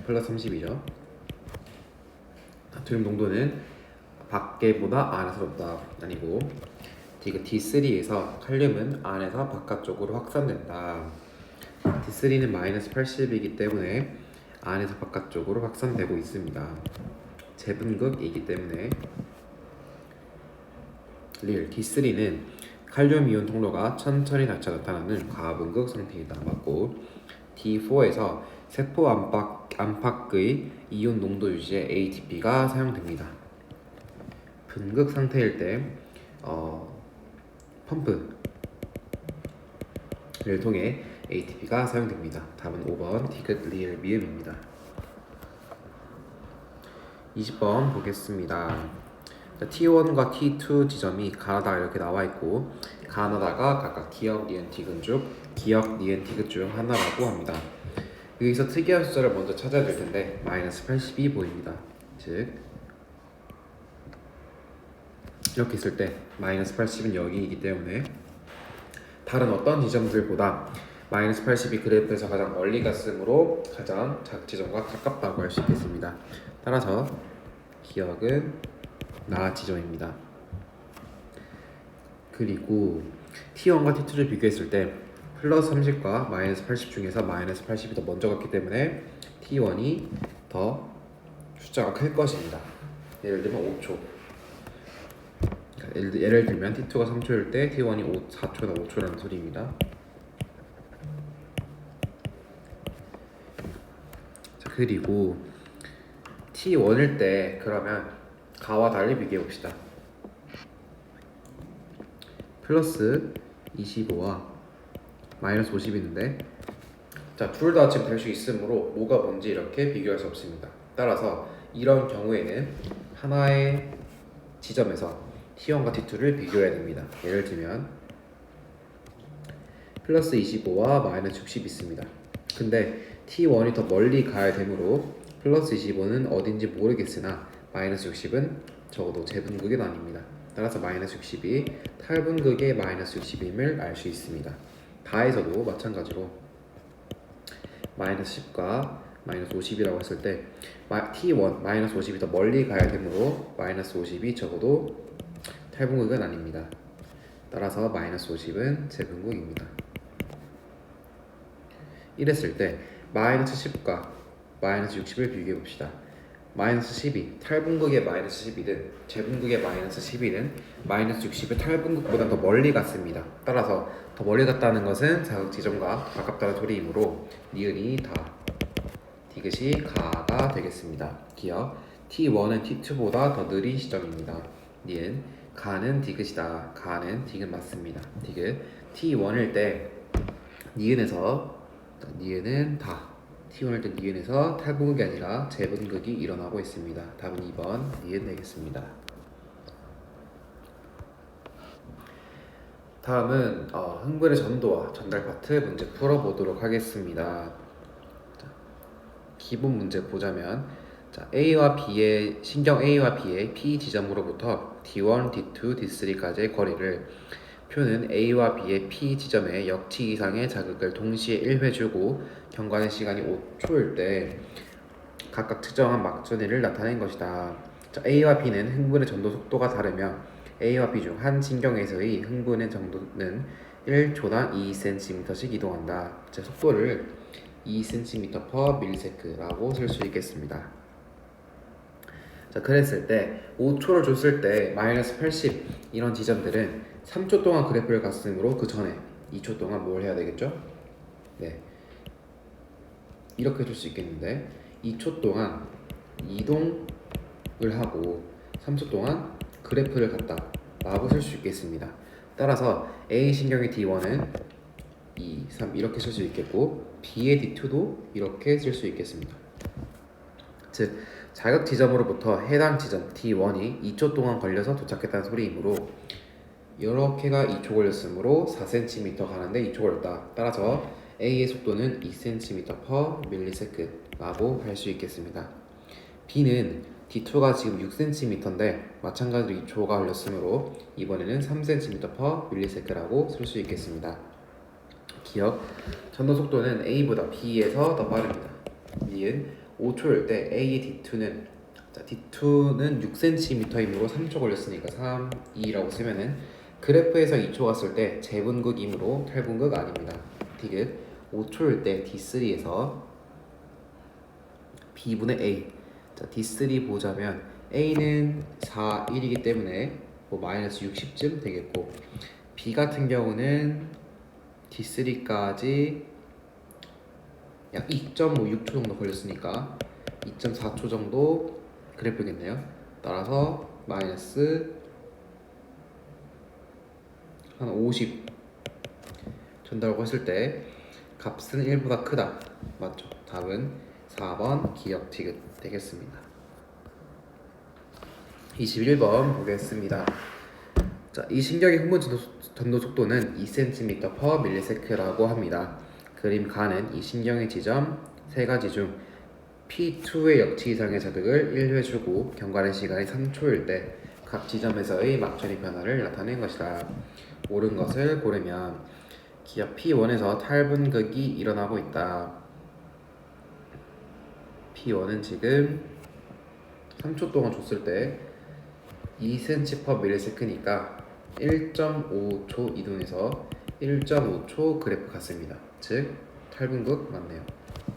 플러스 30이죠. 나트륨 농도는 밖에보다 안에서 높다 아니고 D3에서 칼륨은 안에서 바깥쪽으로 확산된다. D3는 마이너스 80이기 때문에 안에서 바깥쪽으로 확산되고 있습니다. 재분극이기 때문에 릴 D3는 칼륨 이온 통로가 천천히 나타나는 과분극 상태이다. 맞고 D4에서 세포 안팎의 이온 농도 유지에 ATP가 사용됩니다. 분극 상태일 때 펌프를 통해 ATP가 사용됩니다. 답은 5번 디귿 리을 미음입니다. 20번 보겠습니다. T1과 T2 지점이 가나다가 이렇게 나와 있고 가나다가 각각 기역, 니은, 디귿 중 기역, 니은, 디귿 중 하나라고 합니다. 여기서 특이한 숫자를 먼저 찾아야 될 텐데 마이너스 80이 보입니다. 즉 이렇게 있을 때 마이너스 80은 여기이기 때문에 다른 어떤 지점들보다 마이너스 80이 그래프에서 가장 멀리 갔으므로 가장 자극 지점과 가깝다고 할 수 있겠습니다. 따라서 기역은 나 지점입니다. 그리고 T1과 T2를 비교했을 때 플러스 30과 마이너스 80 중에서 마이너스 80이 더 먼저 갔기 때문에 T1이 더 숫자가 클 것입니다. 예를 들면 5초. 예를 들면 T2가 3초일 때 T1이 4초나 5초라는 소리입니다. 자, 그리고 T1일 때 그러면 가와 달리 비교해 봅시다. 플러스 25와 마이너스 50이 있는데 자, 둘 다 지금 될 수 있으므로 뭐가 뭔지 이렇게 비교할 수 없습니다. 따라서 이런 경우에는 하나의 지점에서 T1과 T2를 비교해야 됩니다. 예를 들면 플러스 25와 마이너스 60이 있습니다. 근데 T1이 더 멀리 가야 되므로 플러스 25는 어딘지 모르겠으나 마이너스 60은 적어도 재분극은 아닙니다. 따라서 마이너스 60이 탈분극의 마이너스 60임을 알 수 있습니다. 다에서도 마찬가지로 마이너스 10과 마이너스 50이라고 했을 때 T1 마이너스 50이 더 멀리 가야 되므로 마이너스 50이 적어도 탈분극은 아닙니다. 따라서 마이너스 50은 재분극입니다. 이랬을 때 마이너스 10과 마이너스 60을 비교해 봅시다. 마이너스 12, 탈분극의 마이너스 12든 재분극의 마이너스 12는 마이너스 60의 탈분극보다 더 멀리 갔습니다. 따라서 더 멀리 갔다는 것은 자극 지점과 가깝다는 소리이므로 니은이 다, 디귿이 가가 되겠습니다. 기억, T1은 T2보다 더 느린 시점입니다. 니은, 가는 디귿이다. 가는 디귿 맞습니다. 디귿, T1일 때 니은은 다, T1일 때 니은에서 탈분극이 아니라 재분극이 일어나고 있습니다. 답은 2번 니은 되겠습니다. 다음은 흥분의 전도와 전달 파트 문제 풀어보도록 하겠습니다. 자, 기본 문제 보자면 자, 신경 A와 B의 P 지점으로부터 D1, D2, D3까지의 거리를 표는 A와 B의 P 지점에 역치 이상의 자극을 동시에 1회 주고 경과된 시간이 5초일 때 각각 측정한 막전위를 나타낸 것이다. 자, A와 B는 흥분의 전도 속도가 다르며 A와 B 중 한 신경에서의 흥분의 정도는 1초당 2cm씩 이동한다. 제 속도를 2cm/ms라고 쓸 수 있겠습니다. 자, 그랬을 때 5초를 줬을 때 마이너스 80 이런 지점들은 3초 동안 그래프를 갔으므로 그 전에 2초 동안 뭘 해야 되겠죠? 네, 이렇게 줄 수 있겠는데 2초 동안 이동을 하고 3초 동안 그래프를 갔다 라고 쓸 수 있겠습니다. 따라서 A 신경의 D1은 2, 3 이렇게 쓸 수 있겠고 B의 D2도 이렇게 쓸 수 있겠습니다. 즉 자극 지점으로부터 해당 지점 T1이 2초 동안 걸려서 도착했다는 소리이므로 이렇게가 2초 걸렸으므로 4cm 가는데 2초 걸렸다. 따라서 A의 속도는 2cm/ms라고 할 수 있겠습니다. B는 D2가 지금 6cm인데 마찬가지로 2초가 걸렸으므로 이번에는 3cm/ms라고 쓸 수 있겠습니다. 기억, 전도 속도는 A보다 B에서 더 빠릅니다. 이은 5초일 때 A의 D2는 6cm이므로 3초 걸렸으니까 3, 2라고 쓰면은 그래프에서 2초 갔을 때 재분극이므로 탈분극 아닙니다. 디귿 5초일 때 D3에서 B분의 A. 자, D3 보자면 A는 4, 1이기 때문에 뭐 마이너스 60쯤 되겠고 B 같은 경우는 D3까지 약 2.56초 정도 걸렸으니까 2.4초 정도 그래프겠네요. 따라서 마이너스 한 50 전달하고 했을 때 값은 1보다 크다. 맞죠? 답은 4번 기억 티귿 되겠습니다. 21번 보겠습니다. 자, 이 신경의 흥분 전도 속도는 2cm/ms라고 합니다. 그림 가는 이 신경의 지점 세 가지 중 P2의 역치 이상의 자극을 1회 주고 경과된 시간이 3초일 때 각 지점에서의 막전의 변화를 나타낸 것이다. 옳은 것을 고르면 기억 P1에서 탈분극이 일어나고 있다. P1은 지금 3초 동안 줬을 때 2cm/ms니까 1.5초 이동해서 1.5초 그래프 같습니다. 즉 탈분극 맞네요.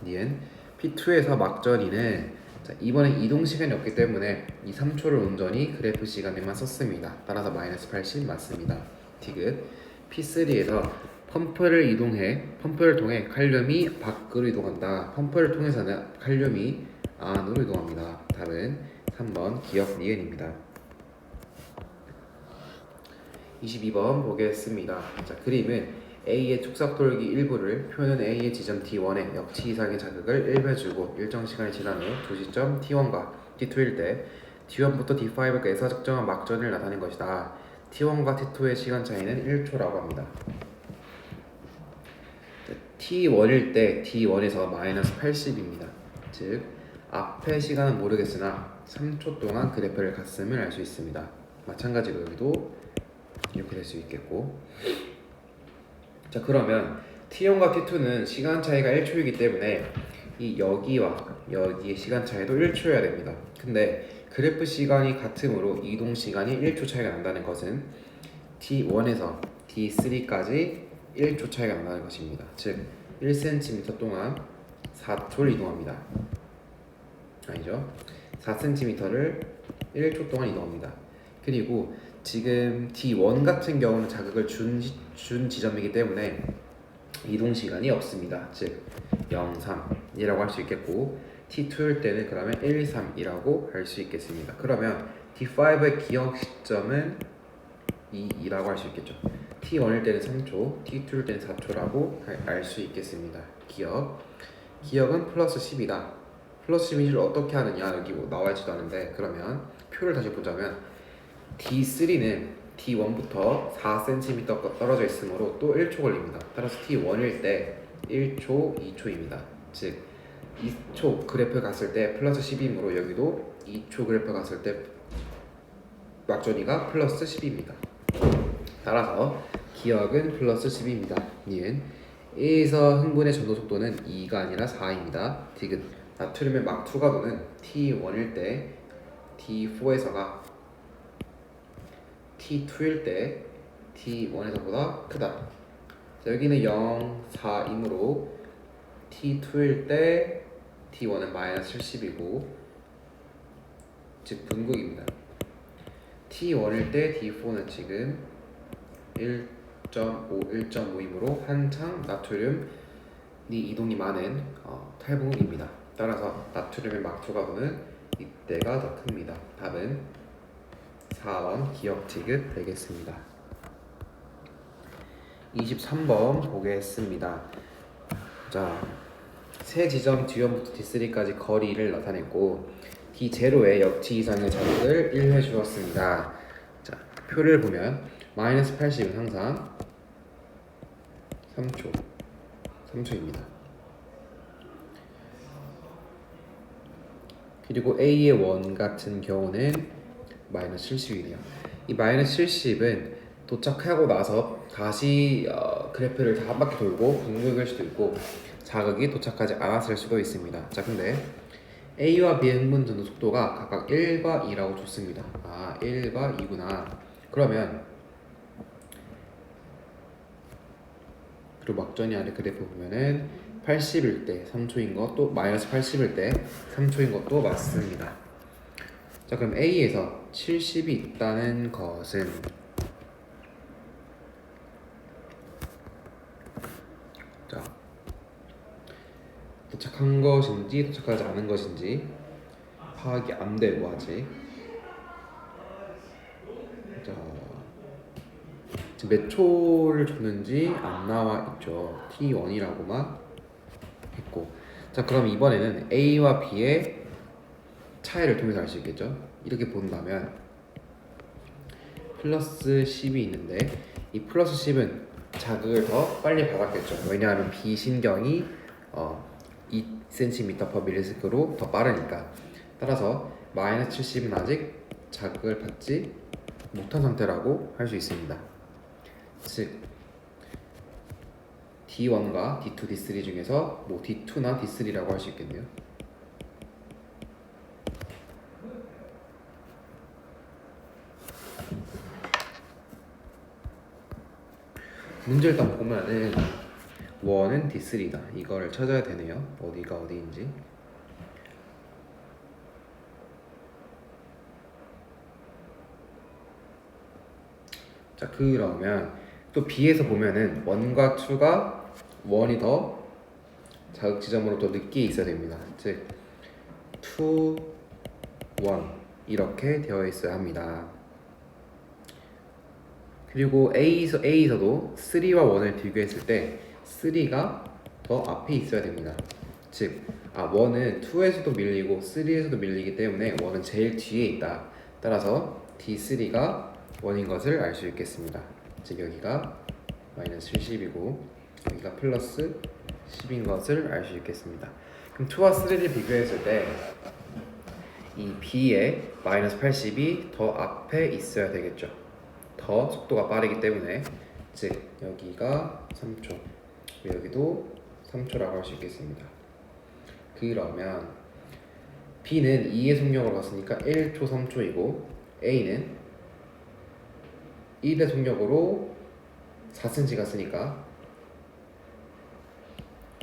니은 P2에서 막전이는 이번엔 이동 시간이 없기 때문에 이 3초를 온전히 그래프 시간에만 썼습니다. 따라서 마이너스 80 맞습니다. 디귿 P3에서 펌프를 통해 칼륨이 밖으로 이동한다. 펌프를 통해서는 칼륨이 안으로 이동합니다. 답은 3번 기억 니은입니다. 22번 보겠습니다. 자, 그림은 A의 축삭 돌기 일부를 표는 A의 지점 T1에 역치 이상의 자극을 1배 주고 일정 시간이 지난 후 두 시점 T1과 T2일 때 T1부터 T5까지에서 적정한 막전을 나타낸 것이다. T1과 T2의 시간 차이는 1초라고 합니다. T1일 때 T1에서 마이너스 80입니다. 즉 앞의 시간은 모르겠으나 3초 동안 그래프를 갔음을 알 수 있습니다. 마찬가지로 여기도 이렇게 될 수 있겠고, 자, 그러면 T1과 T2는 시간 차이가 1초이기 때문에 이 여기와 여기의 시간 차이도 1초여야 됩니다. 근데 그래프 시간이 같으므로 이동 시간이 1초 차이가 난다는 것은 T1에서 T3까지 1초 차이가 난다는 것입니다. 즉 1cm 동안 4초를 이동합니다. 아니죠? 4cm를 1초 동안 이동합니다. 그리고 지금 D1 같은 경우는 자극을 준 지점이기 때문에 이동 시간이 없습니다. 즉 0, 3이라고 할 수 있겠고, T2일 때는 그러면 1, 3이라고 할 수 있겠습니다. 그러면 D5의 기억 시점은 2라고 할 수 있겠죠. T1일 때는 3초, T2일 때는 4초라고 알 수 있겠습니다. 기억은 플러스 10이다. 플러스 10을 어떻게 하느냐, 여기 뭐 나와있지도 않은데, 그러면 표를 다시 보자면 D3는 T1부터 4cm 떨어져 있으므로 또 1초 걸립니다. 따라서 T1일 때 1초, 2초입니다. 즉 2초 그래프 갔을 때 플러스 10이므로 여기도 2초 그래프 갔을 때 막전이가 플러스 10입니다. 따라서 기억은 플러스 10입니다. 니은 A에서 흥분의 전도 속도는 2가 아니라 4입니다. 디귿 나트륨의 막투가 도는 T1일 때 T4에서가 T2일 때 T1에서보다 크다. 자, 여기는 0, 4이므로 t2일 때 t1은 마이너스 70이고 즉 분극입니다. t1일 때 t4는 지금 1.5, 1.5이므로 한창 나트륨이 이동이 많은 탈분극입니다. 따라서 나트륨의 막투가도는 이때가 더 큽니다. 답은 4번 기억 지급 되겠습니다. 23번 보겠습니다. 자, 세 지점 D1부터 D3까지 거리를 나타냈고 D0에 역치 이상의 자극을 1회 주었습니다. 자, 표를 보면 마이너스 80은 항상 3초입니다. 그리고 A의 원 같은 경우는 마이너스 70이네요. 이 마이너스 70은 도착하고 나서 다시 그래프를 다 한 바퀴 돌고 분극일 수도 있고 자극이 도착하지 않았을 수도 있습니다. 자, 근데 A와 B의 흥분 전도 속도가 각각 1과 2라고 줬습니다. 아, 1과 2구나. 그러면 그리고 막전이 아래 그래프 보면은 80일 때 3초인 것도 마이너스 80일 때 3초인 것도 맞습니다. 자, 그럼 A에서 70이 있다는 것은 자, 도착한 것인지 도착하지 않은 것인지 파악이 안 되고 아직. 자, 지금 몇 초를 줬는지 안 나와 있죠. T1이라고만 했고. 자, 그럼 이번에는 A와 B의 차이를 통해서 알 수 있겠죠. 이렇게 본다면 플러스 10이 있는데 이 플러스 10은 자극을 더 빨리 받았겠죠. 왜냐하면 비신경이 2cm/ms로 더 빠르니까. 따라서 마이너스 70은 아직 자극을 받지 못한 상태라고 할 수 있습니다. 즉 D1과 D2, D3 중에서 뭐 D2나 D3라고 할 수 있겠네요. 문제 일단 보면은 1은 D3다. 이거를 찾아야 되네요. 어디가 어디인지. 자, 그러면 또 B에서 보면은 1과 2가 1이 더 자극 지점으로 더 늦게 있어야 됩니다. 즉 2, 1 이렇게 되어 있어야 합니다. 그리고 A에서도 3와 1을 비교했을 때 3가 더 앞에 있어야 됩니다. 즉 1은 2에서도 밀리고 3에서도 밀리기 때문에 1은 제일 뒤에 있다. 따라서 D3가 1인 것을 알 수 있겠습니다. 즉 여기가 마이너스 70이고 여기가 플러스 10인 것을 알 수 있겠습니다. 그럼 2와 3를 비교했을 때 이 B의 마이너스 80이 더 앞에 있어야 되겠죠. 더 속도가 빠르기 때문에. 즉 여기가 3초, 여기도 3초라고 할 수 있겠습니다. 그러면 B는 2의 속력으로 갔으니까 1초 3초이고 A는 1의 속력으로 4cm 갔으니까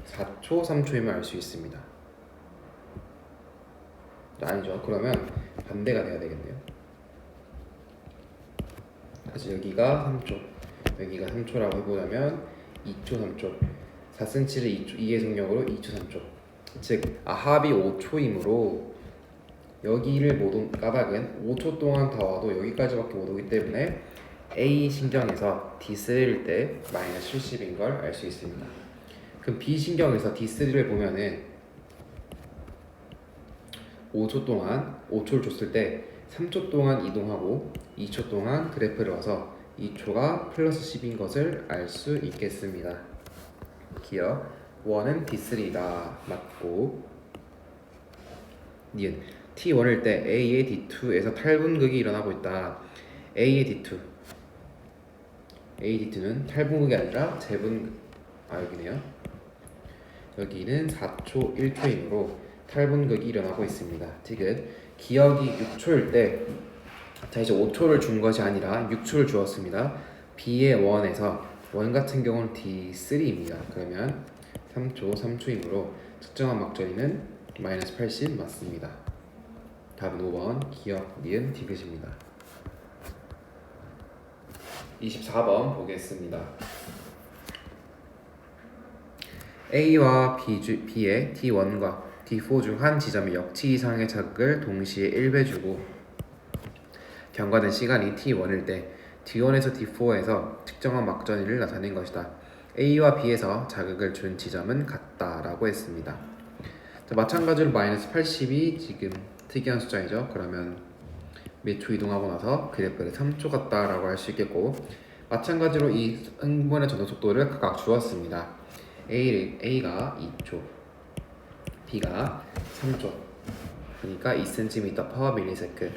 4초 3초임을 알 수 있습니다. 아니죠. 그러면 반대가 돼야 되겠네요. 다시 여기가 3초, 여기가 3초라고 해보자면 2초 3초, 4cm를 2의 속력으로 2초 3초. 즉 합이 5초이므로 여기를 못 온 까닭은 5초 동안 다 와도 여기까지밖에 못 오기 때문에 A 신경에서 D3일 때 마이너스 70인 걸 알 수 있습니다. 그럼 B 신경에서 D3를 보면은 5초를 줬을 때 3초 동안 이동하고 2초 동안 그래프를 와서 2초가 플러스 10인 것을 알 수 있겠습니다. 기억 1은 D3다. 맞고 니은 T1일 때 A의 D2에서 탈분극이 일어나고 있다. A의 D2는 탈분극이 아니라 여기네요. 여기는 4초 1초이므로 탈분극이 일어나고 있습니다. 지금 기억이 6초일 때, 자 이제 5초를 준 것이 아니라 6초를 주었습니다. B의 1에서 원 같은 경우는 D3입니다. 그러면 3초, 3초이므로 측정한 막전이는 마이너스 80 맞습니다. 답은 5번 기억, 니은, 디귿입니다. 24번 보겠습니다. A와 B의 T1과 T4 중 한 지점에 역치 이상의 자극을 동시에 1배 주고 경과된 시간이 T1일 때 T1에서 T4에서 측정한 막전위를 나타낸 것이다. A와 B에서 자극을 준 지점은 같다 라고 했습니다. 자, 마찬가지로 마이너스 80이 지금 특이한 숫자이죠. 그러면 몇 초 이동하고 나서 그래프를 3초 같다 라고 할 수 있겠고, 마찬가지로 이 흥분의 전도 속도를 각각 주었습니다. A가 2초, B가 3초, 그러니까 2cm/ms,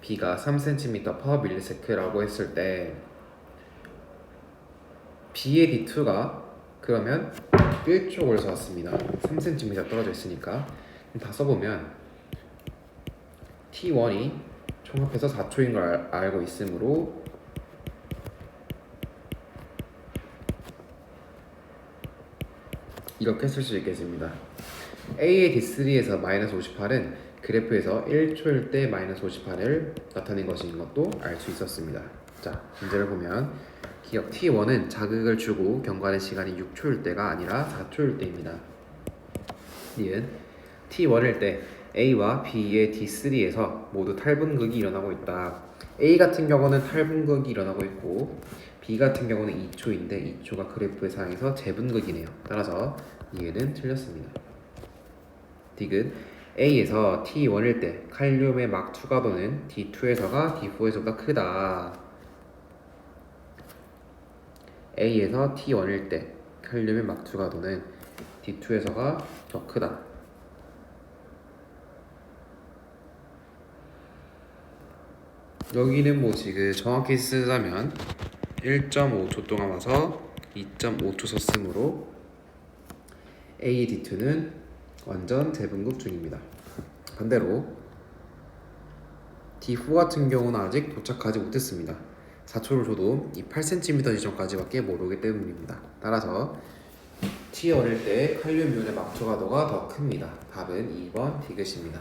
B가 3cm/ms라고 했을 때 B의 D2가 그러면 1초 걸려서 왔습니다. 3cm 떨어져 있으니까 다 써보면 T1이 총합해서 4초인 걸 알고 있으므로 이렇게 쓸 수 있겠습니다. A의 D3에서 마이너스 58은 그래프에서 1초일 때 마이너스 58을 나타낸 것인 것도 알 수 있었습니다. 자, 문제를 보면 기억 T1은 자극을 주고 경과된 시간이 6초일 때가 아니라 4초일 때입니다. 니은 T1일 때 A와 B의 D3에서 모두 탈분극이 일어나고 있다. A 같은 경우는 탈분극이 일어나고 있고 B 같은 경우는 2초인데 2초가 그래프의 상에서 재분극이네요. 따라서 니은은 틀렸습니다. 디귿 A에서 T1일 때 칼륨의 막 투과도는 D2에서가 D4에서보다 크다. A에서 T1일 때 칼륨의 막 투과도는 D2에서가 더 크다. 여기는 뭐 지금 정확히 쓰자면 1.5초 동안 와서 2.5초 썼으므로 A, D2는 완전 재분극 중입니다. 반대로 D4 같은 경우는 아직 도착하지 못했습니다. 4초를 줘도 이 8cm 지점까지밖에 모르기 때문입니다. 따라서 T1일 때 칼륨 이온의 막초가도가 더 큽니다. 답은 2번 디귿입니다.